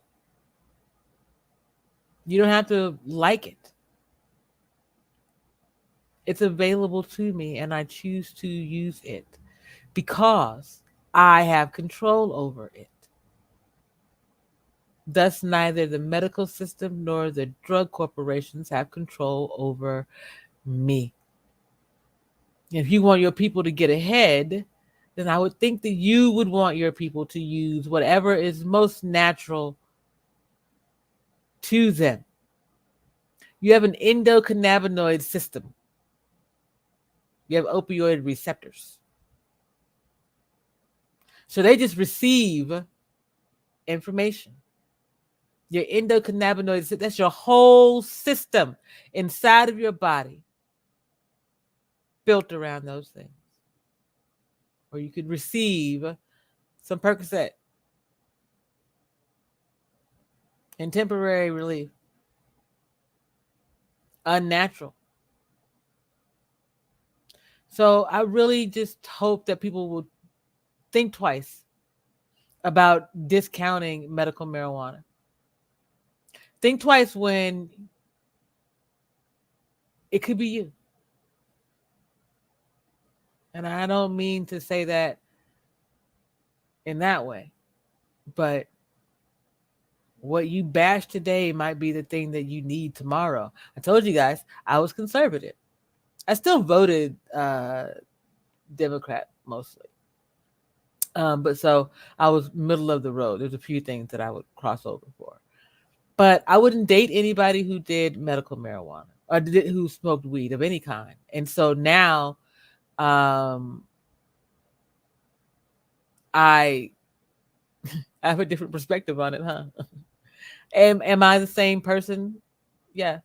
You don't have to like it. It's available to me and I choose to use it because I have control over it. Thus, neither the medical system nor the drug corporations have control over me. If you want your people to get ahead, then I would think that you would want your people to use whatever is most natural to them. You have an endocannabinoid system, you have opioid receptors. So they just receive information. Your endocannabinoid, that's your whole system inside of your body built around those things. Or you could receive some Percocet in temporary relief. Unnatural. So I really just hope that people will think twice about discounting medical marijuana. Think twice when it could be you. And I don't mean to say that in that way, but what you bash today might be the thing that you need tomorrow. I told you guys I was conservative. I still voted Democrat mostly. But so I was middle of the road. There's a few things that I would cross over for. But I wouldn't date anybody who did medical marijuana. or who smoked weed of any kind. And so now, um, I have a different perspective on it, huh? Am I the same person? Yeah.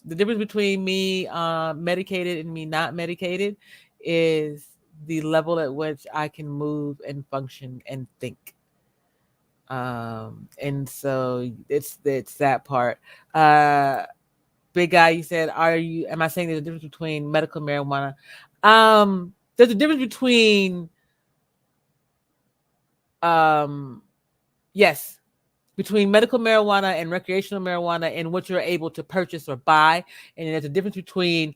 The difference between me medicated and me not medicated is the level at which I can move and function and think. And so it's that part. Uh, Big guy, you said, am I saying there's a difference between medical marijuana? There's a difference between, um, yes, between medical marijuana and recreational marijuana and what you're able to purchase or buy. And there's a difference between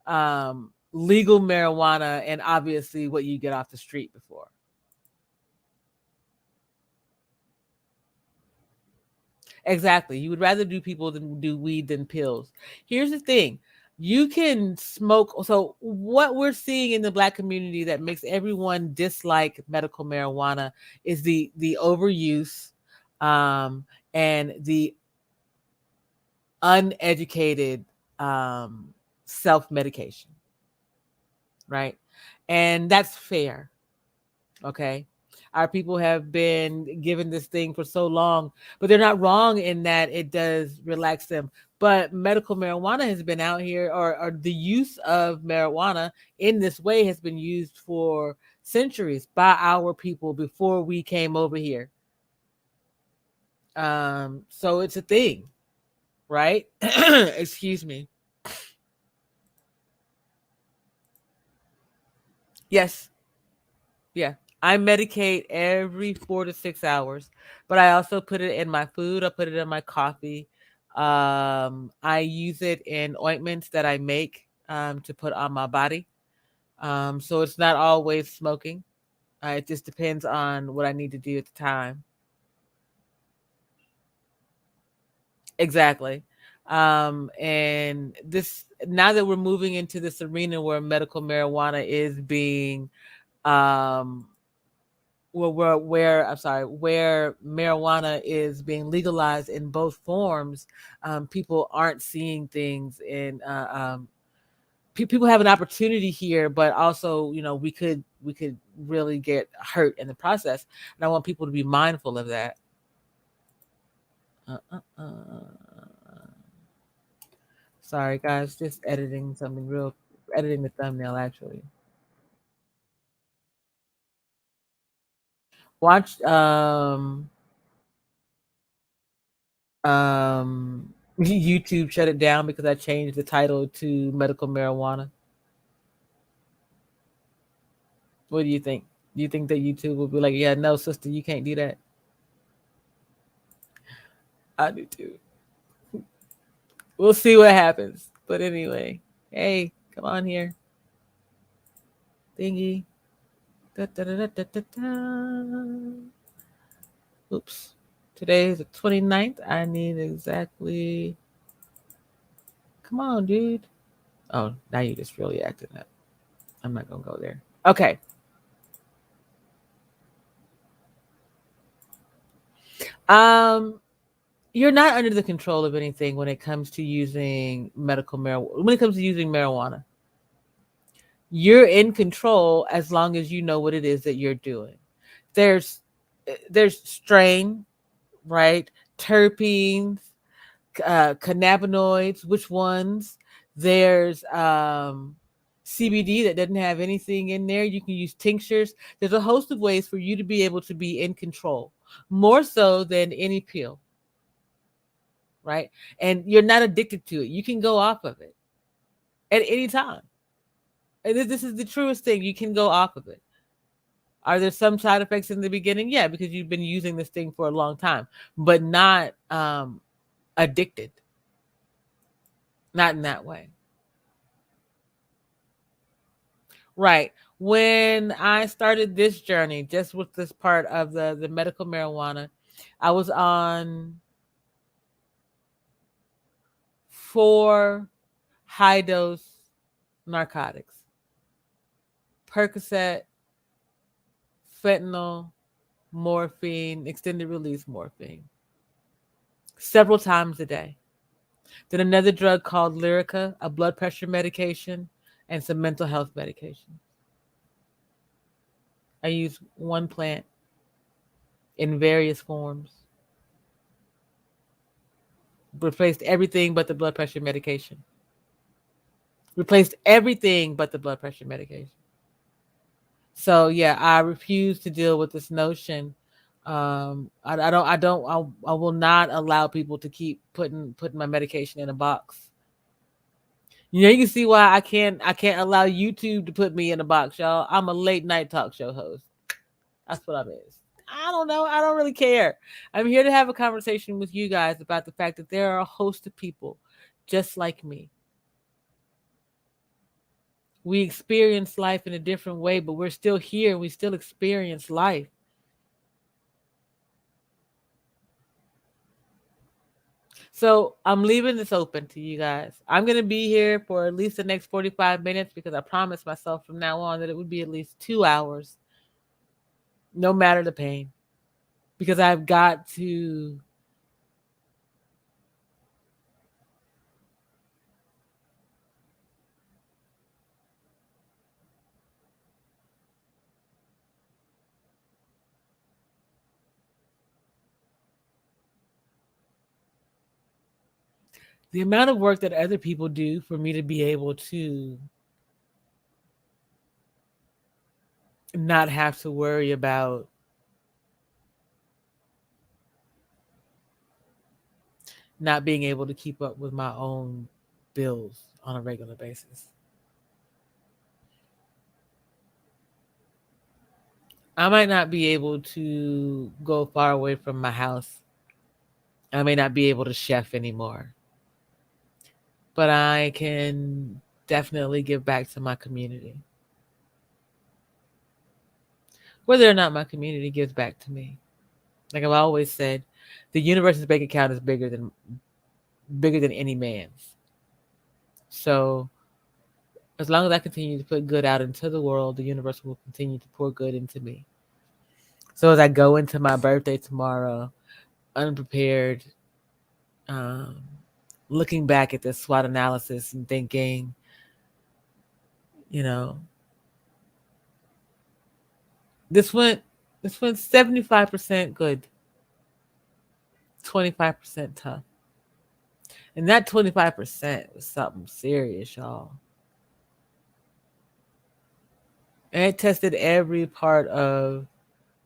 legal marijuana and obviously what you get off the street before. Exactly. You would rather do people than do weed than pills. Here's the thing. You can smoke. So what we're seeing in the black community that makes everyone dislike medical marijuana is the overuse um and the uneducated self-medication, right? And that's fair. Okay. Our people have been given this thing for so long, but they're not wrong in that it does relax them. But medical marijuana has been out here, or the use of marijuana in this way has been used for centuries by our people before we came over here. So it's a thing, right? Excuse me. Yes, yeah. I medicate every 4 to 6 hours, but I also put it in my food. I put it in my coffee. I use it in ointments that I make to put on my body. So it's not always smoking. It just depends on what I need to do at the time. Exactly. And this now that we're moving into this arena where medical marijuana is being um where I'm sorry, where marijuana is being legalized in both forms, people aren't seeing things in people have an opportunity here, but also, we could really get hurt in the process, and I want people to be mindful of that. Uh, uh, uh. Sorry, guys, just editing something real, editing the thumbnail actually. Watch YouTube shut it down because I changed the title to medical marijuana. What do you think? Do you think that YouTube will be like, yeah, no, sister, you can't do that? I do too. We'll see what happens. But anyway, hey, come on here. Thingy. Da, da, da, da, da, da, da. Oops. Today is the 29th. I need exactly. Come on, dude. Oh, now you just really acting up. I'm not going to go there. Okay. Um, you're not under the control of anything when it comes to using medical marijuana. When it comes to using marijuana, you're in control as long as you know what it is that you're doing. There's there's strain, right? Terpenes, cannabinoids. Which ones? There's CBD that doesn't have anything in there. You can use tinctures. There's a host of ways for you to be able to be in control, more so than any pill, right? And you're not addicted to it. You can go off of it at any time. And this is the truest thing. You can go off of it. Are there some side effects in the beginning? Yeah, because you've been using this thing for a long time, but not addicted. Not in that way. Right. When I started this journey, just with this part of the medical marijuana, I was on 4 high dose narcotics: Percocet, fentanyl, morphine, extended release morphine, several times a day. Then another drug called Lyrica, a blood pressure medication, and some mental health medication. I use one plant in various forms. Replaced everything but the blood pressure medication. Replaced everything but the blood pressure medication. So yeah, I refuse to deal with this notion. I will not allow people to keep putting my medication in a box. You know, you can see why I can't allow YouTube to put me in a box, y'all. I'm a late night talk show host. That's what I mean. I don't know. I don't really care. I'm here to have a conversation with you guys about the fact that there are a host of people just like me. We experience life in a different way, but we're still here. We still experience life. So I'm leaving this open to you guys. I'm going to be here for at least the next 45 minutes because I promised myself from now on that it would be at least 2 hours, no matter the pain. Because I've got to, the amount of work that other people do for me to be able to not have to worry about not being able to keep up with my own bills on a regular basis. I might not be able to go far away from my house. I may not be able to chef anymore, but I can definitely give back to my community. Whether or not my community gives back to me. Like I've always said, the universe's bank account is bigger than any man's. So as long as I continue to put good out into the world, the universe will continue to pour good into me. So as I go into my birthday tomorrow, unprepared, um, looking back at this SWOT analysis and thinking, you know, this went this went 75% good, 25% tough. And that 25% was something serious, y'all. And it tested every part of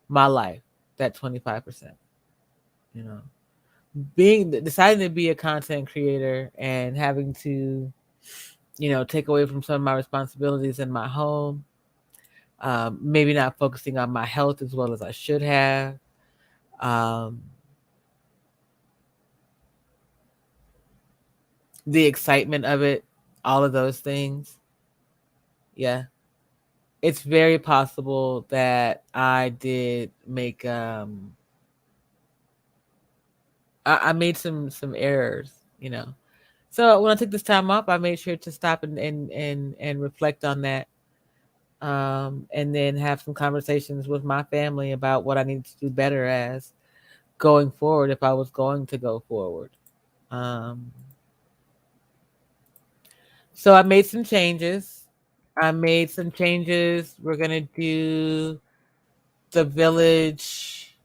my life, that 25%. You know, being deciding to be a content creator and having to, take away from some of my responsibilities in my home, maybe not focusing on my health as well as I should have. Um, the excitement of it, all of those things. Yeah. It's very possible that I did make I made some errors, you know. So when I took this time off, I made sure to stop and reflect on that. And then have some conversations with my family about what I need to do better as going forward if I was going to go forward. Um, so I made some changes. We're gonna do the village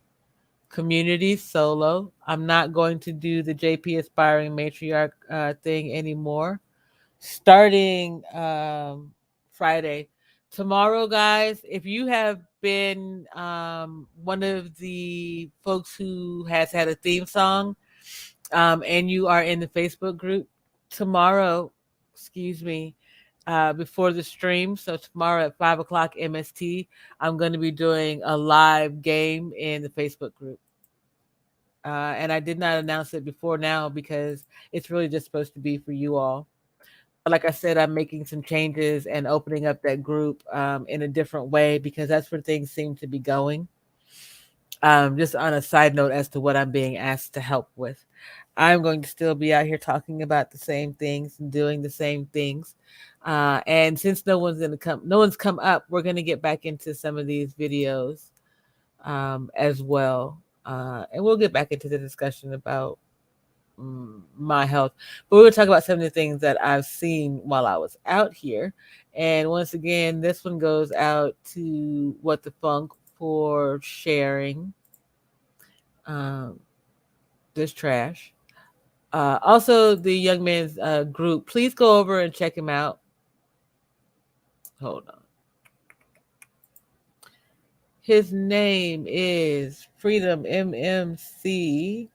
community solo. I'm not going to do the JP aspiring matriarch thing anymore. Starting Friday. Tomorrow, guys, if you have been one of the folks who has had a theme song and you are in the Facebook group, tomorrow, excuse me, before the stream, so tomorrow at 5 o'clock MST, I'm going to be doing a live game in the Facebook group. And I did not announce it before now because it's really just supposed to be for you all. Like I said, I'm making some changes and opening up that group in a different way because that's where things seem to be going. Just on a side note as to what I'm being asked to help with, I'm going to still be out here talking about the same things and doing the same things. And since no one's come up, we're gonna get back into some of these videos as well, and we'll get back into the discussion about my health. But we were talking about some of the things that I've seen while I was out here. And once again, this one goes out to What the Funk for sharing um, this trash. Also, the Young Men's group, please go over and check him out. Hold on. His name is Freedom MMC.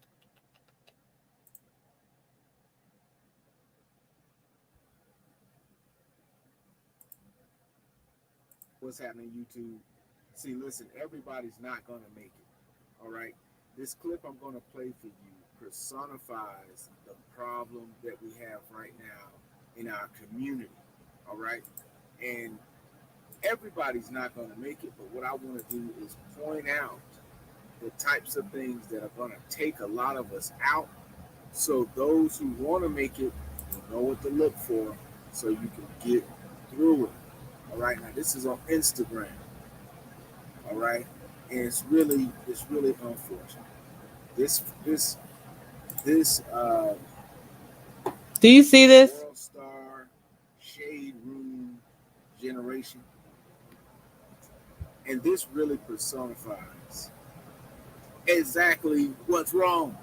What's happening, YouTube? See, listen, everybody's not going to make it. All right. This clip I'm going to play for you personifies the problem that we have right now in our community. All right. And everybody's not going to make it. But what I want to do is point out the types of things that are going to take a lot of us out so those who want to make it will know what to look for so you can get through it. All right. Now, this is on Instagram. All right. And it's really unfortunate. This Do you see this? world star shade room generation, and this really personifies exactly what's wrong.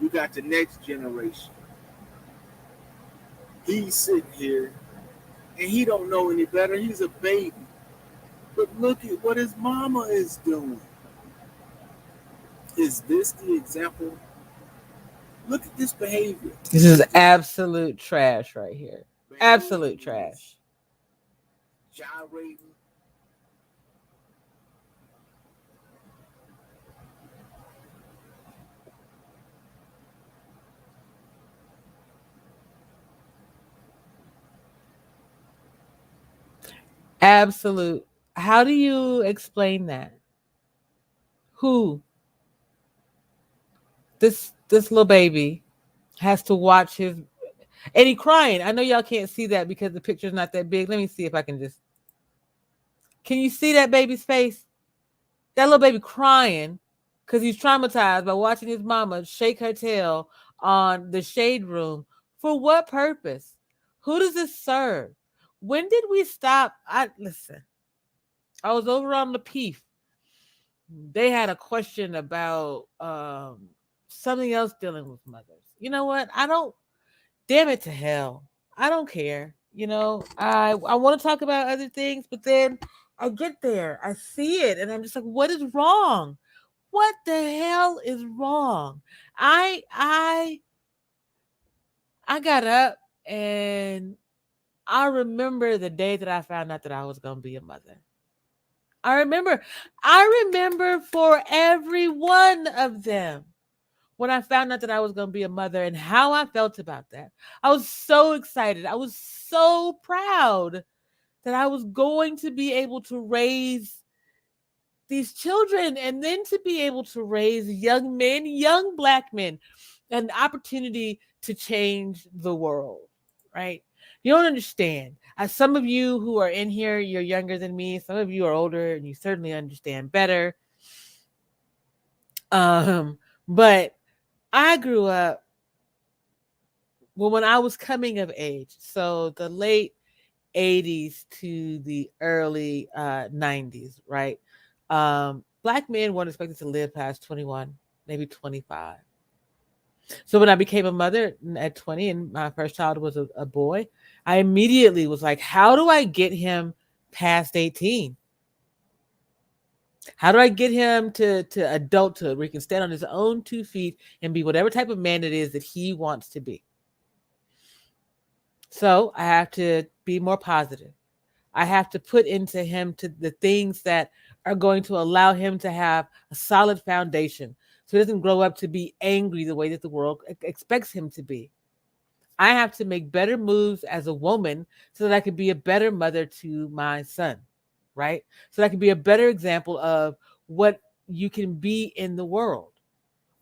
You got the next generation. He's sitting here and he don't know any better. He's a baby. But look at what his mama is doing. Is this the example? Look at this behavior. This is absolute trash right here. Absolute Behavior is trash. gyrating. Absolute. How do you explain that? Who this little baby has to watch his and he crying. I know y'all can't see that because the picture's not that big. Let me see if I can just. Can you see that baby's face? That little baby crying because he's traumatized by watching his mama shake her tail on the shade room. For what purpose? Who does this serve? When did we stop? I listen. I was over on the PEEF. They had a question about something else dealing with mothers. You know what? I don't. Damn it to hell. I don't care. I want to talk about other things, but then I get there, I see it, and I'm just like, what is wrong? What the hell is wrong? I I I got up and I remember the day that I found out that I was gonna be a mother. I remember, I remember for every one of them when I found out that I was going to be a mother and how I felt about that. I was so excited. I was so proud that I was going to be able to raise these children and then to be able to raise young men, young black men, an opportunity to change the world, right? You don't understand. As some of you who are in here, you're younger than me. Some of you are older and you certainly understand better. But I grew up when I was coming of age. So the late 80s to the early 90s, right? Black men weren't expected to live past 21, maybe 25. So when I became a mother at 20 and my first child was a boy, I immediately was like, how do I get him past 18? How do I get him to adulthood where he can stand on his own 2 feet and be whatever type of man it is that he wants to be? So I have to be more positive. I have to put into him to the things that are going to allow him to have a solid foundation so he doesn't grow up to be angry the way that the world expects him to be. I have to make better moves as a woman so that I can be a better mother to my son, right? So that I can be a better example of what you can be in the world.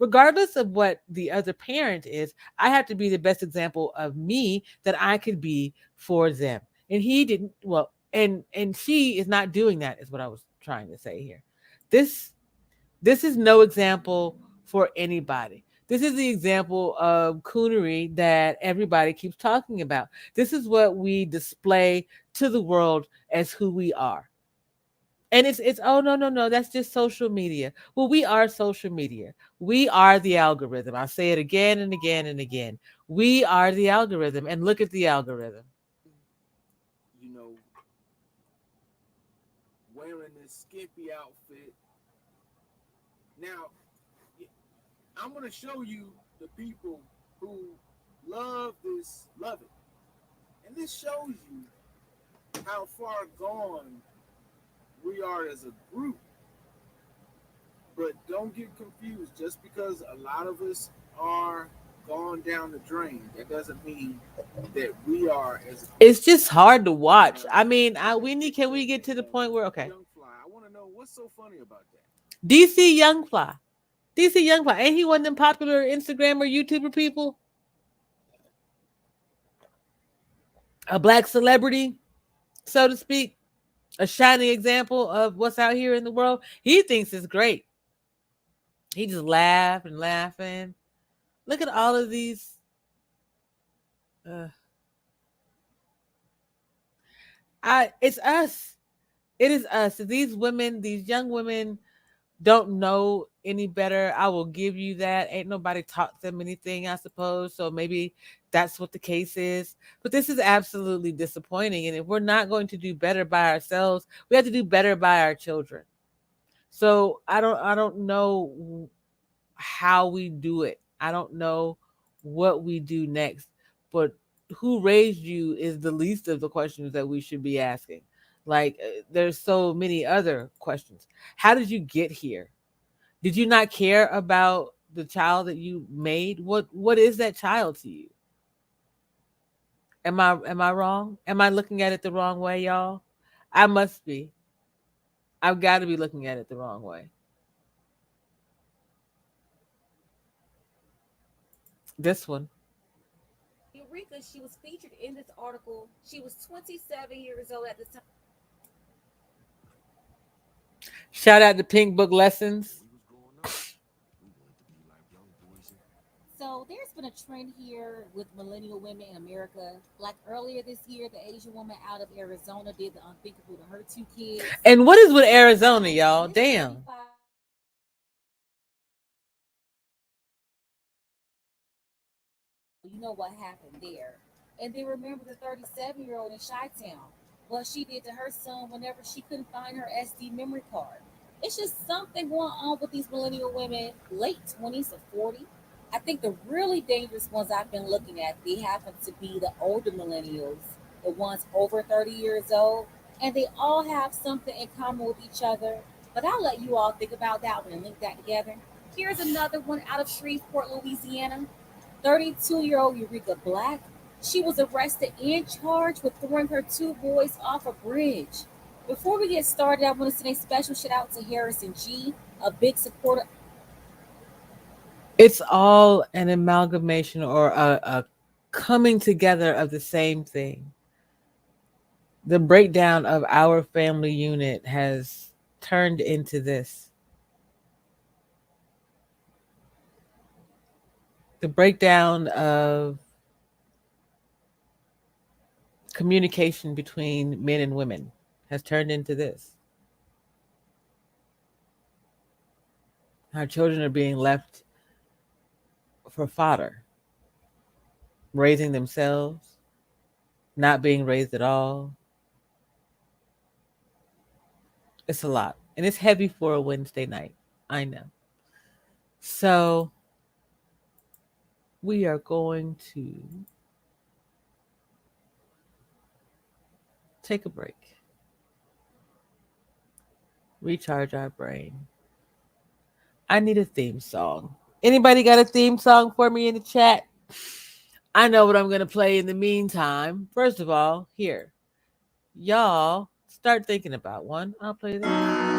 Regardless of what the other parent is, I have to be the best example of me that I could be for them. And he didn't, well, and she is not doing that is what I was trying to say here. This this is no example for anybody. This is the example of coonery that everybody keeps talking about. This is what we display to the world as who we are. And it's oh no, that's just social media. Well, we are social media. We are the algorithm. I'll say it again and again and again. We are the algorithm, and look at the algorithm. You know, wearing this skimpy outfit. Now, I'm gonna show you the people who love it, and this shows you how far gone we are as a group. But don't get confused. Just because a lot of us are gone down the drain, that doesn't mean that we are as a group. It's just hard to You watch. know, I mean, we need. Can we get to the and point where okay, Young Fly, I want to know what's so funny about that. DC Young Fly, DC Young Fly, ain't he one of them popular Instagram or YouTuber people? A black celebrity, so to speak, a shining example of what's out here in the world. He thinks it's great. He just laughed and laughing. Look at all of these. Uh, it's us. It is us. These women, these young women, don't know any better. I will give you that. Ain't nobody taught them anything, I suppose. So maybe that's what the case is. But this is absolutely disappointing. And if we're not going to do better by ourselves, we have to do better by our children. So I don't know how we do it. I don't know what we do next. But who raised you is the least of the questions that we should be asking. Like there's so many other questions. How did you get here? Did you not care about the child that you made? What is that child to you? Am I wrong? Am I looking at it the wrong way, y'all? I must be. I've got to be looking at it the wrong way. This one. Shout out to Pink Book Lessons. And what is with Arizona, y'all? Damn. It's all an amalgamation or a coming together of the same thing. The breakdown of our family unit has turned into this. The breakdown of communication between men and women has turned into this. Our children are being left for fodder, raising themselves, not being raised at all. It's a lot. And it's heavy for a Wednesday night. I know. So we are going to take a break, recharge our brain. I need a theme song. Anybody got a theme song for me in the chat? I know what I'm going to play in the meantime. First of all, here. Y'all start thinking about one. I'll play this.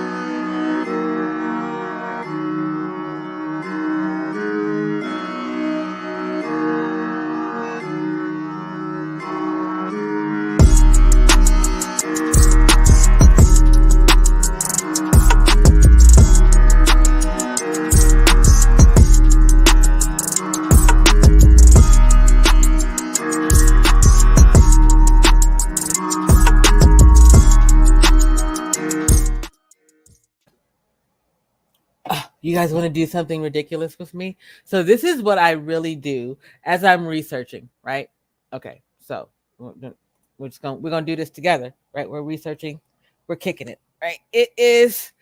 You guys want to do something ridiculous with me? So this is what I really do as I'm researching, right? Okay, so we're gonna do this together, right? We're researching, we're kicking it, right? It is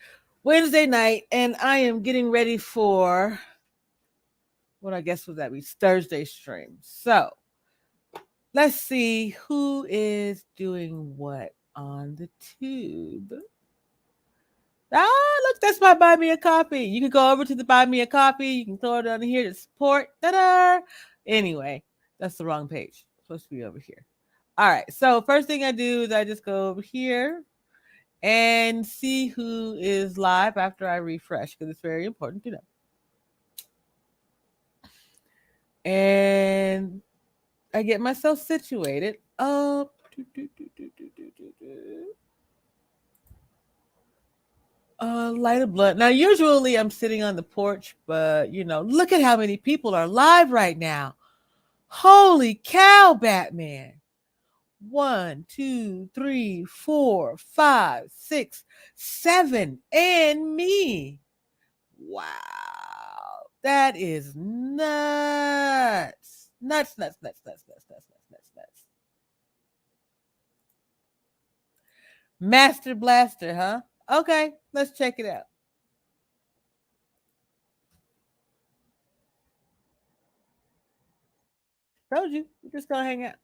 Wednesday night, and I am getting ready for what I guess would that be Thursday stream. So let's see who is doing what on the tube. Ah, look, that's my buy me a coffee. You can go over to the buy me a coffee. You can throw it on here to support. Ta-da! Anyway, that's the wrong page. It's supposed to be over here. All right. So first thing I do is I just go over here and see who is live after I refresh because it's very important to know. And I get myself situated. Light a blunt. Now, usually I'm sitting on the porch, but look at how many people are live right now. Holy cow, Batman. One, two, three, four, five, six, seven, and me. Wow. That is nuts. Nuts, nuts, nuts, nuts, nuts, nuts, nuts, nuts, nuts. Master Blaster, huh? Okay, let's check it out. Told you, we're just gonna hang out.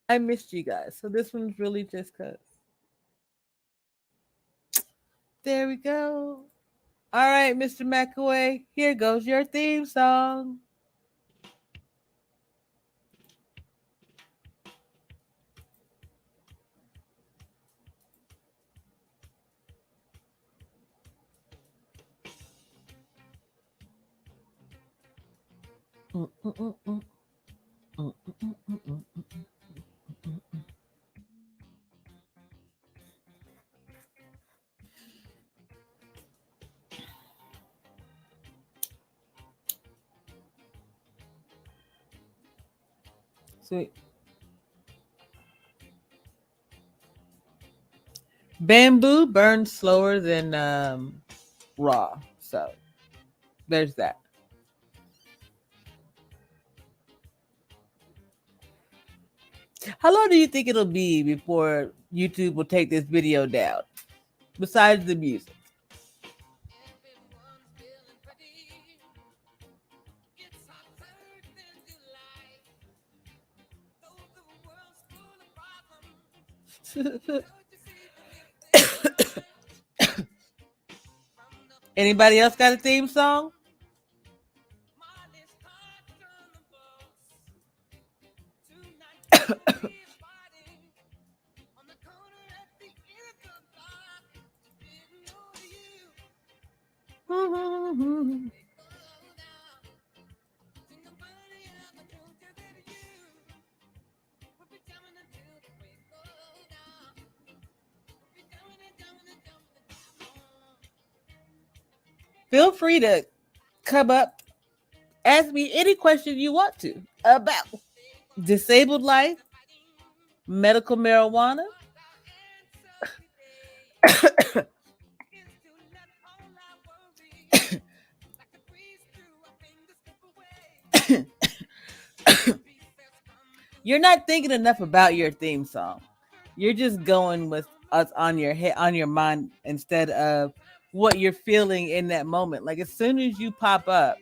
I missed you guys, so this one's really just cause. There we go. All right, Mr. McAway, here goes your theme song. Sweet. Bamboo burns slower than raw, so there's that. How long do you think it'll be before YouTube will take this video down? Besides the music. Anybody else got a theme song? Feel free to come up, ask me any question you want to about disabled life, medical marijuana. You're not thinking enough about your theme song. You're just going with us on your head, on your mind, instead of what you're feeling in that moment. Like as soon as you pop up,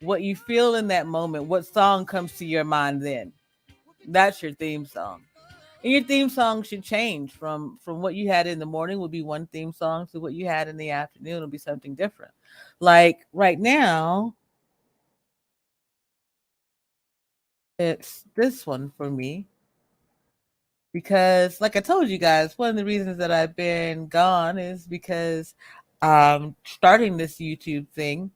what you feel in that moment, what song comes to your mind then? That's your theme song. And your theme song should change from what you had in the morning would be one theme song to what you had in the afternoon will be something different. Like right now, it's this one for me because like I told you guys, one of the reasons that I've been gone is because starting this YouTube thing,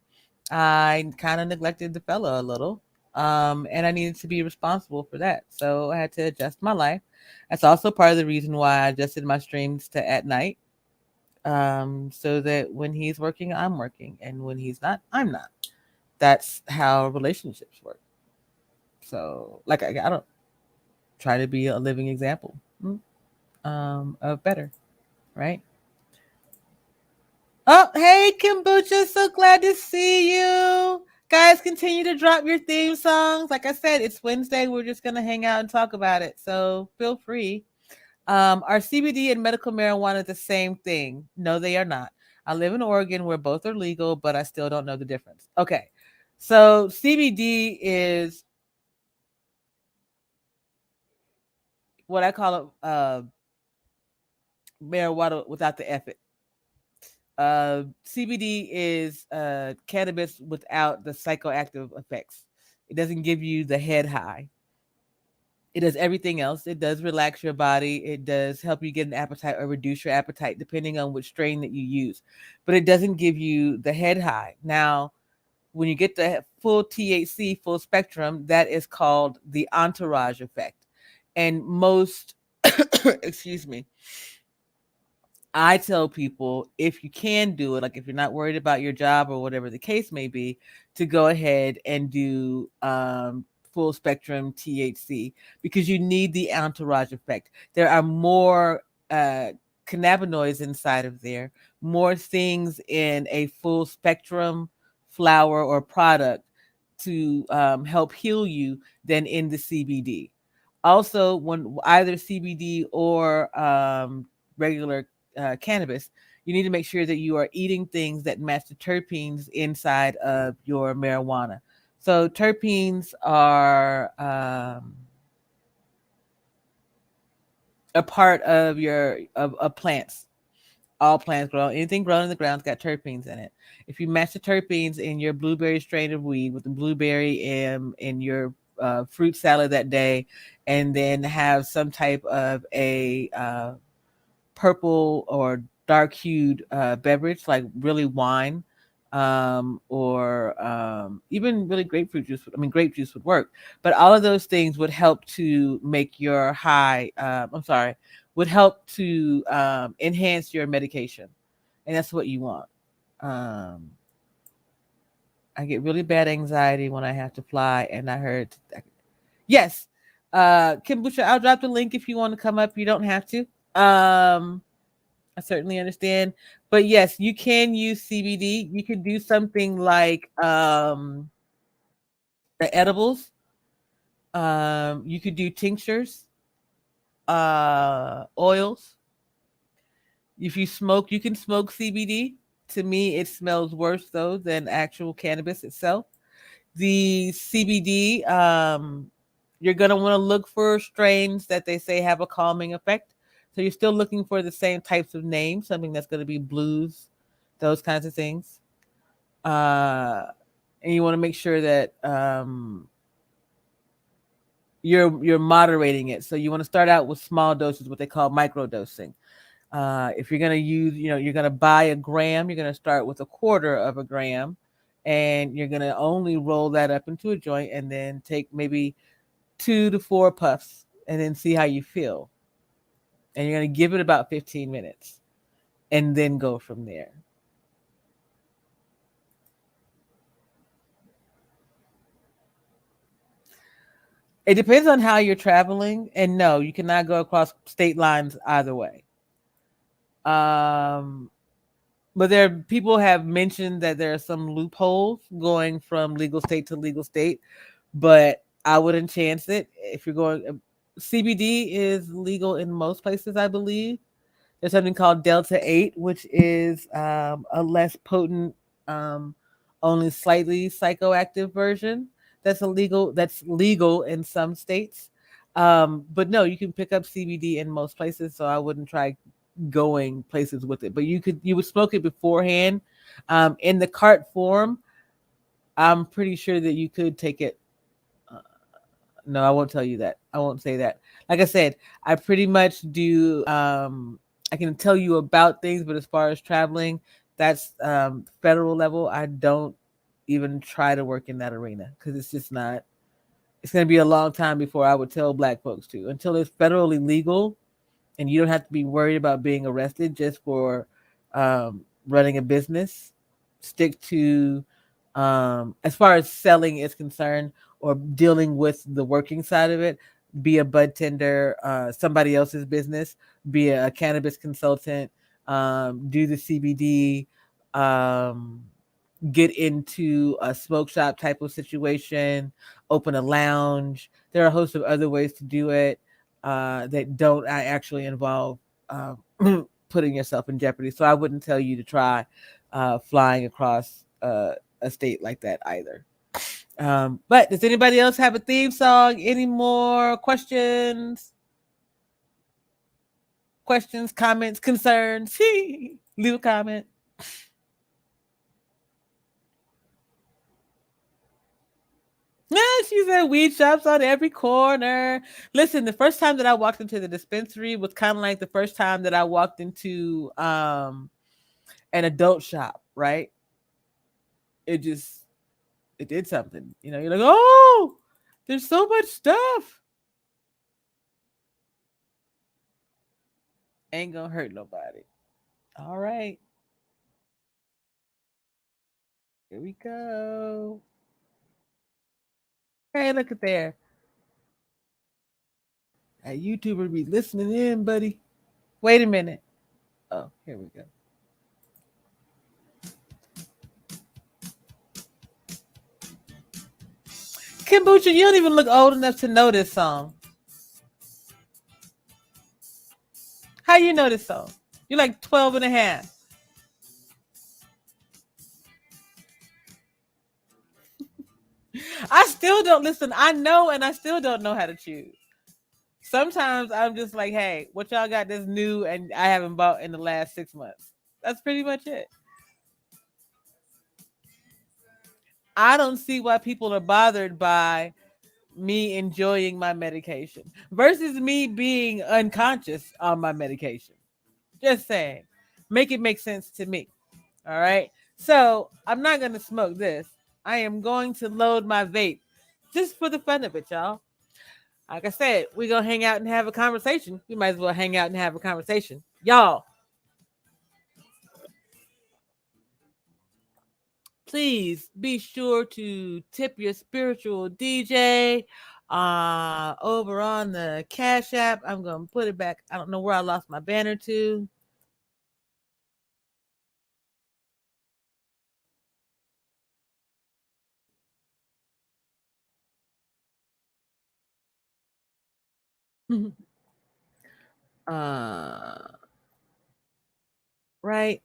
I kind of neglected the fella a little. And I needed to be responsible for that. So I had to adjust my life. That's also part of the reason why I adjusted my streams to at night. So that when he's working, I'm working. And when he's not, I'm not. That's how relationships work. So like I don't try to be a living example. of better, right? Oh, hey, Kombucha, so glad to see you. Guys, continue to drop your theme songs. Like I said, it's Wednesday. We're just going to hang out and talk about it. So feel free. Are CBD and medical marijuana the same thing? No, they are not. I live in Oregon where both are legal, but I still don't know the difference. Okay. So CBD is what I call a marijuana without the effort. CBD is cannabis without the psychoactive effects. It doesn't give you the head high. It does everything else. It does relax your body. It does help you get an appetite or reduce your appetite depending on which strain that you use. But it doesn't give you the head high. Now, when you get the full THC, full spectrum, that is called the entourage effect. And most, excuse me, I tell people if you can do it, like if you're not worried about your job or whatever the case may be, to go ahead and do full spectrum THC because you need the entourage effect. There are more cannabinoids inside of there, more things in a full spectrum flower or product to help heal you than in the CBD. Also, when either CBD or regular cannabis, you need to make sure that you are eating things that match the terpenes inside of your marijuana. So terpenes are a part of of plants. All plants grow. Anything grown in the ground's got terpenes in it. If you match the terpenes in your blueberry strain of weed with the blueberry in your fruit salad that day, and then have some type of a purple or dark hued beverage like really wine or even really grapefruit juice. I mean, grape juice would work, but all of those things would help to make your high. I'm sorry, would help to enhance your medication, and that's what you want. Um, I get really bad anxiety when I have to fly, and I heard yes, Kimbucha. I'll drop the link if you want to come up. You don't have to. I certainly understand. But yes, you can use CBD. You could do something like the edibles. You could do tinctures, oils. If you smoke, you can smoke CBD. To me, it smells worse though than actual cannabis itself. The CBD, you're going to want to look for strains that they say have a calming effect. So you're still looking for the same types of names, something that's going to be blues, those kinds of things. Uh, and you want to make sure that you're moderating it. So you want to start out with small doses, what they call micro dosing. If you're going to use, you're going to buy a gram, you're going to start with a quarter of a gram, and you're going to only roll that up into a joint and then take maybe 2 to 4 puffs and then see how you feel. And you're going to give it about 15 minutes and then go from there. It depends on how you're traveling. And no, you cannot go across state lines either way. Um, but people have mentioned that there are some loopholes going from legal state to legal state, but I wouldn't chance it. If you're going, CBD is legal in most places, I believe. There's something called Delta 8, which is a less potent, um, only slightly psychoactive version. That's legal in some states. But no, you can pick up CBD in most places, so I wouldn't try going places with it. But you would smoke it beforehand. In the cart form, I'm pretty sure that you could take it. uh, no, I won't tell you that. I won't say that. Like I said, I pretty much do. I can tell you about things, but as far as traveling, that's federal level. I don't even try to work in that arena because it's just not. It's going to be a long time before I would tell black folks to. Until it's federally legal, and you don't have to be worried about being arrested just for running a business. Stick to, as far as selling is concerned, or dealing with the working side of it, be a bud tender, somebody else's business. be a cannabis consultant, do the CBD, um, get into a smoke shop type of situation, open a lounge. There are a host of other ways to do it that don't actually involve uh, putting yourself in jeopardy. So I wouldn't tell you to try flying across a state like that either. But does anybody else have a theme song? Any more questions? Questions, comments, concerns? Leave a comment. Yeah, she said weed shops on every corner. Listen, the first time that I walked into the dispensary was kind of like the first time that I walked into an adult shop, right? It just it did something. You know, you're like, "Oh, there's so much stuff." Ain't gonna hurt nobody. All right. Here we go. Hey, look at there. A YouTuber be listening in, buddy. Wait a minute. Oh, here we go. Kombucha, you don't even look old enough to know this song. How you know this song? You're like 12 and a half. I still don't listen. I know, and I still don't know how to choose. Sometimes I'm just like, hey, what y'all got that's new and I haven't bought in the last 6 months? That's pretty much it. I don't see why people are bothered by me enjoying my medication versus me being unconscious on my medication. Just saying. Make it make sense to me. All right. So I'm not going to smoke this. I am going to load my vape just for the fun of it, y'all. Like I said, we're going to hang out and have a conversation. We might as well hang out and have a conversation. Y'all, please be sure to tip your spiritual DJ over on the Cash App. I'm going to put it back. I don't know where I lost my banner to. uh, right.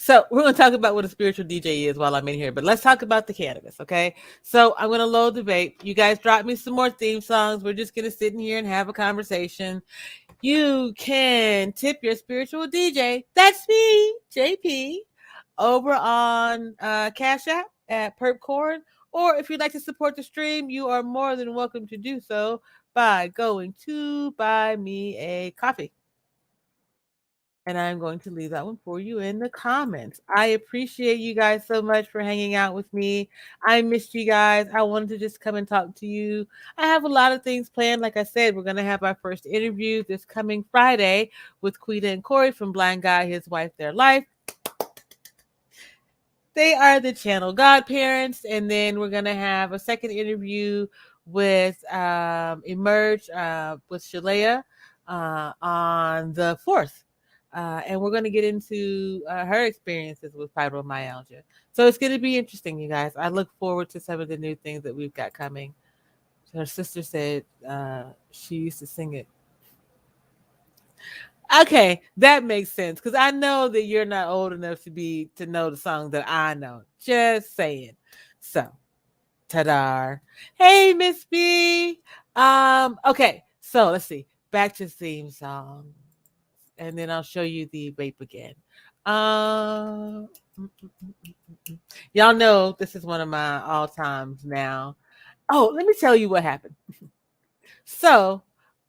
So we're going to talk about what a spiritual DJ is while I'm in here, but let's talk about the cannabis, okay? So I'm going to load the vape. You guys drop me some more theme songs. We're just going to sit in here and have a conversation. You can tip your spiritual DJ. That's me, JP, over on Cash App at Perpcorn. Or if you'd like to support the stream, you are more than welcome to do so by going to buy me a coffee. And I'm going to leave that one for you in the comments. I appreciate you guys so much for hanging out with me. I missed you guys. I wanted to just come and talk to you. I have a lot of things planned. Like I said, we're going to have our first interview this coming Friday with Quita and Corey from Blind Guy, His Wife, Their Life. They are the channel godparents. And then we're going to have a second interview with Emerge with Shalea on the 4th. And we're going to get into her experiences with fibromyalgia. So it's going to be interesting, you guys. I look forward to some of the new things that we've got coming. Her sister said she used to sing it. Okay, that makes sense because I know that you're not old enough to know the songs that I know. Just saying. So, ta-da! Hey, Miss B. Okay, so let's see. Back to theme song, and then I'll show you the vape again. Y'all know this is one of my all times now. Oh, let me tell you what happened. So,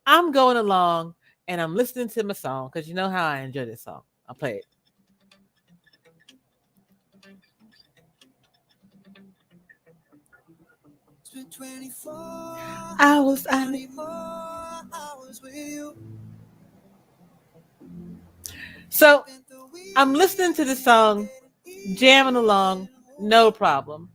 I'm going along and I'm listening to my song because you know how I enjoy this song. I'll play it. Spent 24 hours, I need more hours with you. So I'm listening to the song, jamming along, no problem.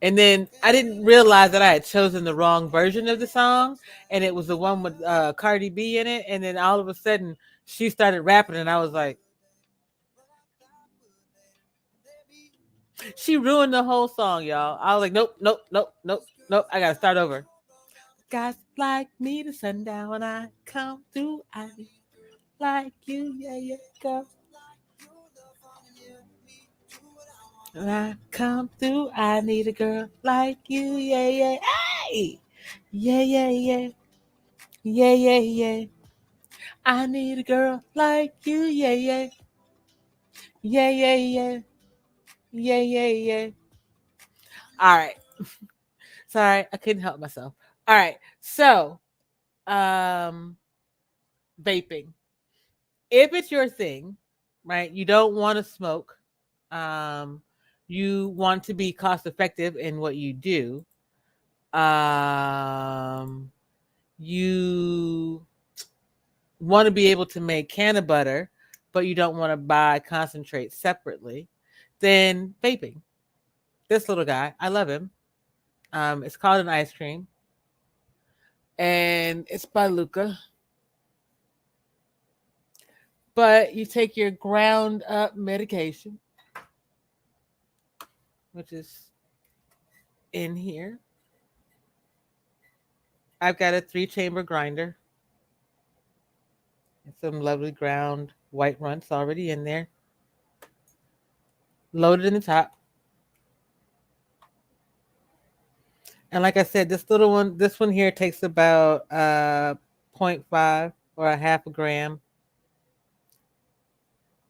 And then I didn't realize that I had chosen the wrong version of the song, and it was the one with Cardi B in it. And then all of a sudden, she started rapping, and I was like, she ruined the whole song, y'all. I was like, nope, nope, nope, nope, nope. I gotta start over. Guys like me to sundown when I come through. I like you, yeah, yeah, girl. When I come through, I need a girl like you, yeah, yeah, hey, yeah, yeah, yeah, yeah, yeah, yeah. I need a girl like you, yeah, yeah, yeah, yeah, yeah, yeah, yeah, yeah. All right, sorry, I couldn't help myself. All right, so um, vaping. If it's your thing, right? You don't want to smoke. Um, you want to be cost effective in what you do. Um, you want to be able to make canna butter, but you don't want to buy concentrate separately. Then vaping. This little guy, I love him. It's called an ice cream, and it's by Luca. But you take your ground up medication, which is in here. I've got a 3-chamber grinder. And some lovely ground white runts already in there. Loaded in the top. And like I said, this little one, this one here takes about zero point 0.5 or a half a gram.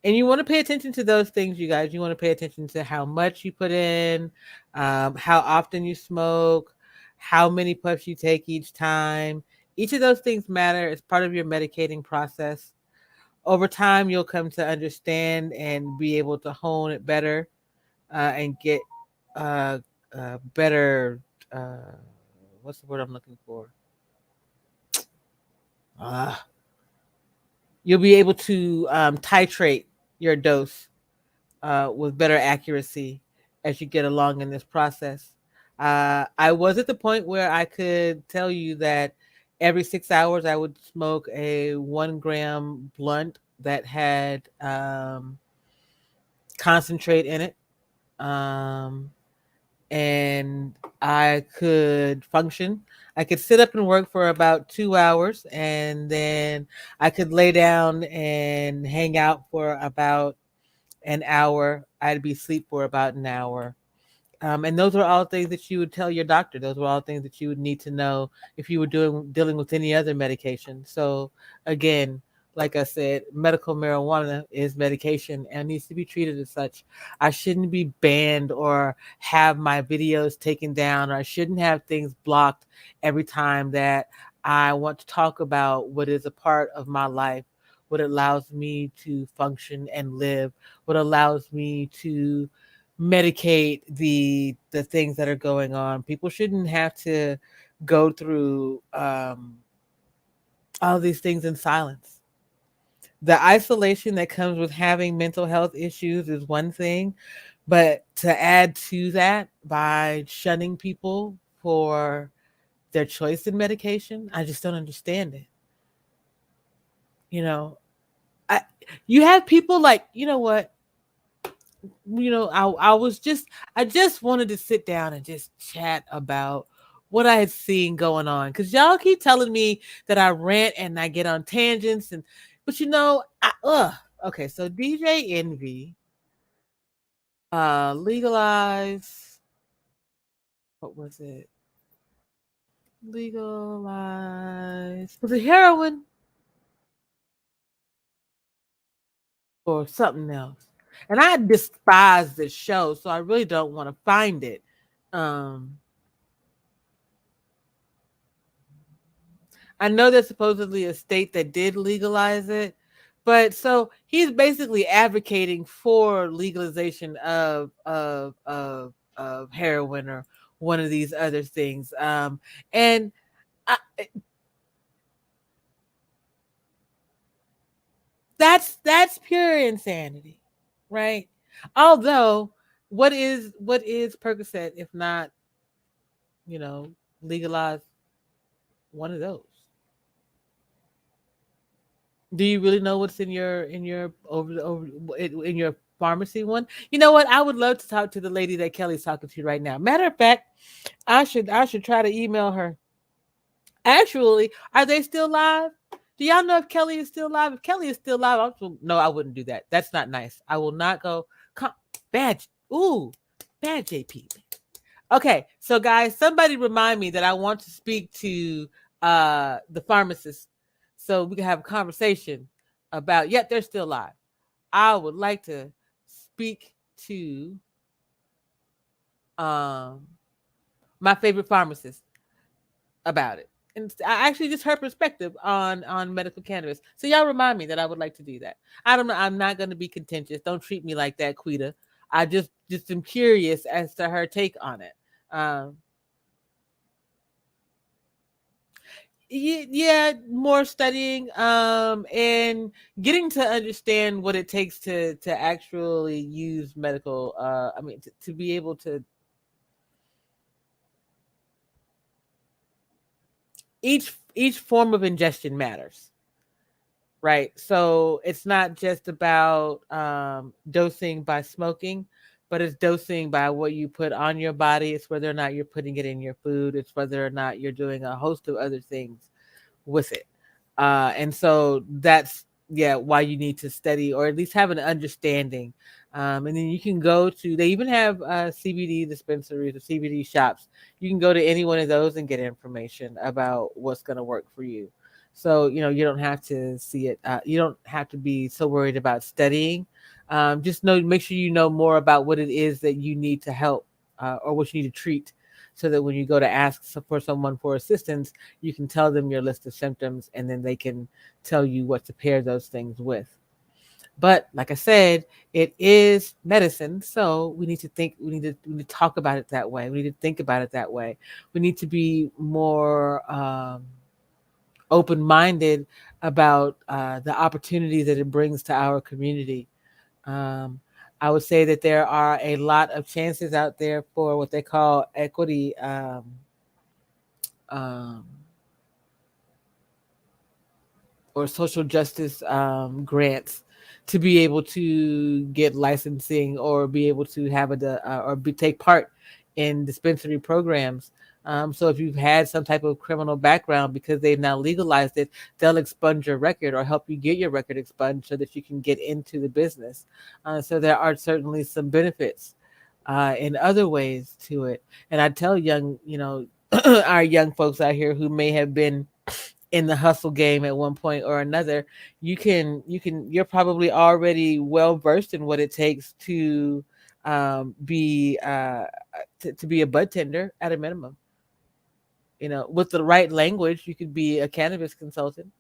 And you want to pay attention to those things, you guys. You want to pay attention to how much you put in, how often you smoke, how many puffs you take each time. Each of those things matter. It's part of your medicating process. Over time, you'll come to understand and be able to hone it better and get uh, better. Uh, what's the word I'm looking for? Uh, you'll be able to titrate your dose with better accuracy as you get along in this process. I was at the point where I could tell you that every 6 hours I would smoke a 1 gram blunt that had concentrate in it. Um, and I could function. I could sit up and work for about 2 hours, and then I could lay down and hang out for about an hour. I'd be asleep for about an hour. And those were all things that you would tell your doctor. Those were all things that you would need to know if you were dealing with any other medication. So again, like I said, medical marijuana is medication and needs to be treated as such. I shouldn't be banned or have my videos taken down, or I shouldn't have things blocked every time that I want to talk about what is a part of my life, what allows me to function and live, what allows me to medicate the things that are going on. People shouldn't have to go through all these things in silence. The isolation that comes with having mental health issues is one thing, but to add to that by shunning people for their choice in medication, I just don't understand it. You know, I you have people like, you know what? I just wanted to sit down and just chat about what I had seen going on, because y'all keep telling me that I rant and I get on tangents, and but okay, so DJ Envy legalize, what was it, legalize, was it heroin or something else? And I despise this show, so I really don't want to find it. um I know there's supposedly a state that did legalize it, but so he's basically advocating for legalization of heroin or one of these other things. And I, that's pure insanity, right? Although, what is Percocet if not you know, legalize one of those. Do you really know what's in your in your pharmacy one? You know what? I would love to talk to the lady that Kelly's talking to right now. Matter of fact, I should try to email her. Actually, are they still live? Do y'all know if Kelly is still live? If Kelly is still live, no, I wouldn't do that. That's not nice. I will not go. Come, bad. Ooh, bad JP. Okay, so guys, somebody remind me that I want to speak to the pharmacist so we can have a conversation about. Yep, they're still live. I would like to speak to um my favorite pharmacist about it. And I actually just her perspective on medical cannabis. So y'all remind me that I would like to do that. I don't know. I'm not going to be contentious. Don't treat me like that, Quita. I just am curious as to her take on it. Um, yeah, more studying and getting to understand what it takes to actually use medical. I mean, to be able to each form of ingestion matters, right? So it's not just about dosing by smoking, but it's dosing by what you put on your body. It's whether or not you're putting it in your food. It's whether or not you're doing a host of other things with it. And so that's yeah why you need to study or at least have an understanding. And then you can go to they even have CBD dispensaries or CBD shops. You can go to any one of those and get information about what's going to work for you. So you know you don't have to see it. You don't have to be so worried about studying. Just know, make sure you know more about what it is that you need to help or what you need to treat, so that when you go to ask for someone for assistance, you can tell them your list of symptoms and then they can tell you what to pair those things with. But like I said, it is medicine, so we need to think. We need to talk about it that way. We need to think about it that way. We need to be more open-minded about the opportunities that it brings to our community. Um, I would say that there are a lot of chances out there for what they call equity um, or social justice grants to be able to get licensing or be able to have take part in dispensary programs. So if you've had some type of criminal background, because they've now legalized it, they'll expunge your record or help you get your record expunged so that you can get into the business. So there are certainly some benefits in other ways to it. And I tell young, our young folks out here who may have been in the hustle game at one point or another, you're probably already well versed in what it takes to be to be a bud tender at a minimum. You know, with the right language, you could be a cannabis consultant.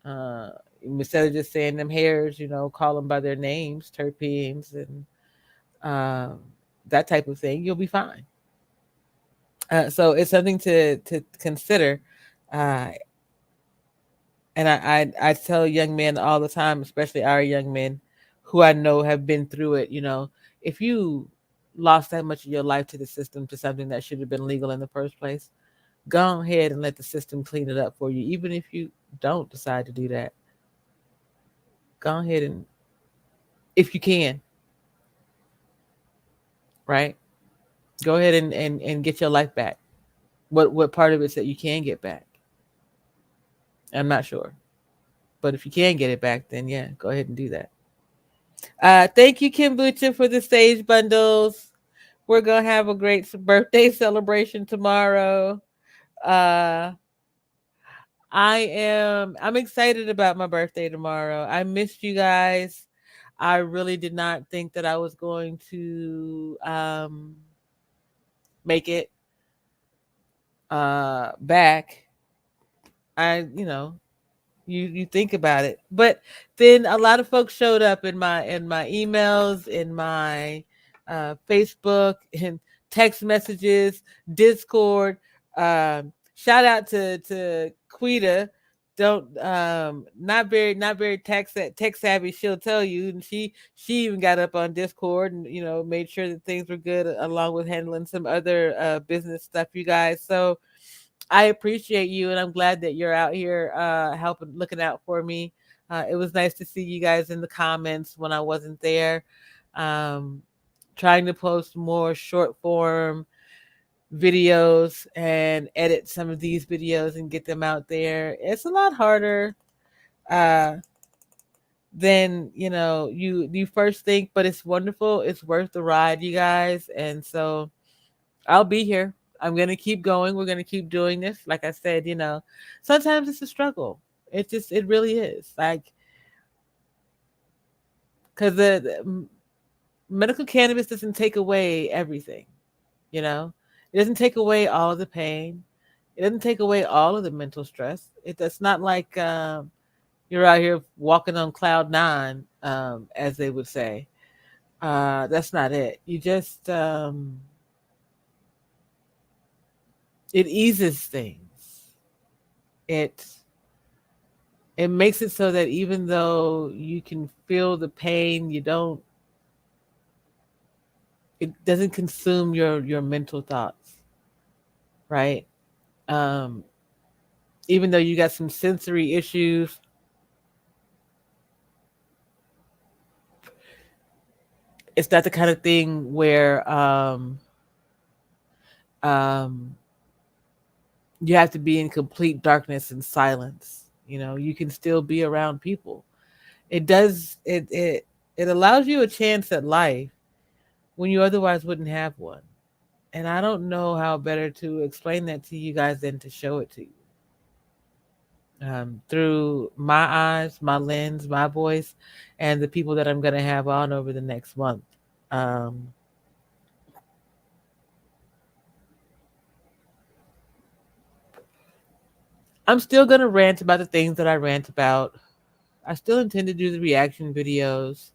Uh, Instead of just saying them hairs, call them by their names, terpenes, and um, that type of thing. You'll be fine. So it's something to consider. Uh, And I tell young men all the time, especially our young men who I know have been through it, if you lost that much of your life to the system, to something that should have been legal in the first place, go ahead and let the system clean it up for you. Even if you don't decide to do that, go ahead and, if you can, right? Go ahead and get your life back. What part of it's that you can get back? I'm not sure. But if you can get it back, then yeah, go ahead and do that. Thank you, Kimbucha, for the sage bundles. We're gonna have a great birthday celebration tomorrow. Uh, I'm excited about my birthday tomorrow. I missed you guys. I really did not think that I was going to make it back. You think about it, but then a lot of folks showed up in my emails, in my Facebook, and text messages, Discord. Shout out to Quita don't not very tech savvy. She'll tell you, and she even got up on Discord and made sure that things were good, along with handling some other business stuff, you guys. So I appreciate you, and I'm glad that you're out here helping, looking out for me. It was nice to see you guys in the comments when I wasn't there. Um, Trying to post more short form videos and edit some of these videos and get them out there. It's a lot harder uh, than you first think, but it's wonderful. It's worth the ride, you guys. And so I'll be here. I'm gonna keep going. We're gonna keep doing this. Like I said, sometimes it's a struggle. It really is. Like, because the medical cannabis doesn't take away everything. You know, it doesn't take away all of the pain. It doesn't take away all of the mental stress. It's not like you're out here walking on cloud nine, as they would say. That's not it. You just it eases things. It it makes it so that even though you can feel the pain, you don't. It doesn't consume your mental thoughts, right? Um, Even though you got some sensory issues, it's not the kind of thing where um, you have to be in complete darkness and silence. You can still be around people. It does it allows you a chance at life when you otherwise wouldn't have one. And I don't know how better to explain that to you guys than to show it to you. Through my eyes, my lens, my voice, and the people that I'm going to have on over the next month. Um, I'm still going to rant about the things that I rant about. I still intend to do the reaction videos,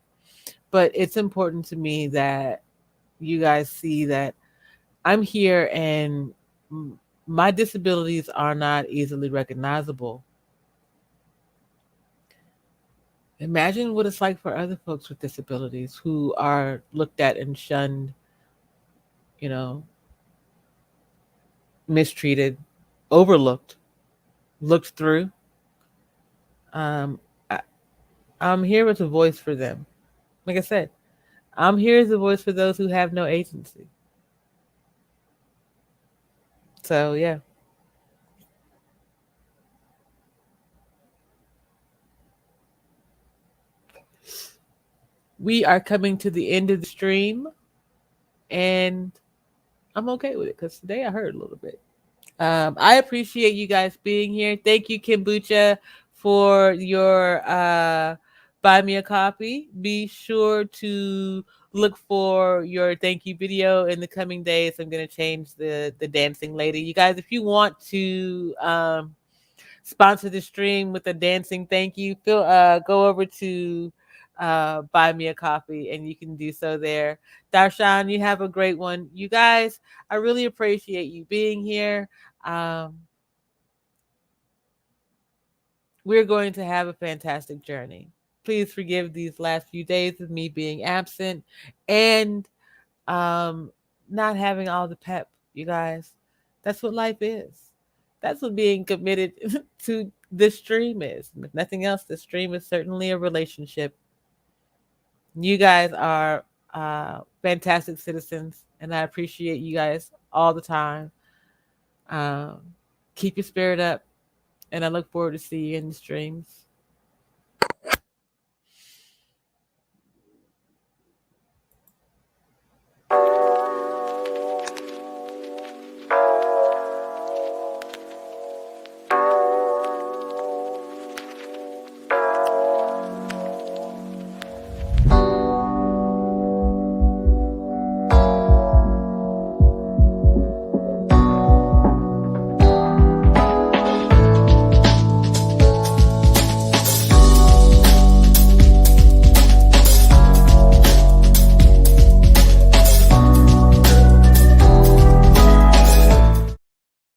but it's important to me that you guys see that I'm here and my disabilities are not easily recognizable. Imagine what it's like for other folks with disabilities who are looked at and shunned, you know, mistreated, overlooked, looked through. Um, I, I'm here as a voice for them. Like I said, I'm here as a voice for those who have no agency. So, yeah, we are coming to the end of the stream, and I'm okay with it because today I heard a little bit. I appreciate you guys being here. Thank you, Kombucha, for your buy me a copy. Be sure to look for your thank you video in the coming days. I'm gonna change the dancing lady. You guys, if you want to sponsor the stream with a dancing thank you, go over to buy me a coffee and you can do so there. Darshan, you have a great one. You guys, I really appreciate you being here. Um, we're going to have a fantastic journey. Please forgive these last few days of me being absent and um, not having all the pep, you guys. That's what life is. That's what being committed to this stream is. If nothing else, the stream is certainly a relationship. You guys are fantastic citizens, and I appreciate you guys all the time. Um, Keep your spirit up, and I look forward to see you in the streams.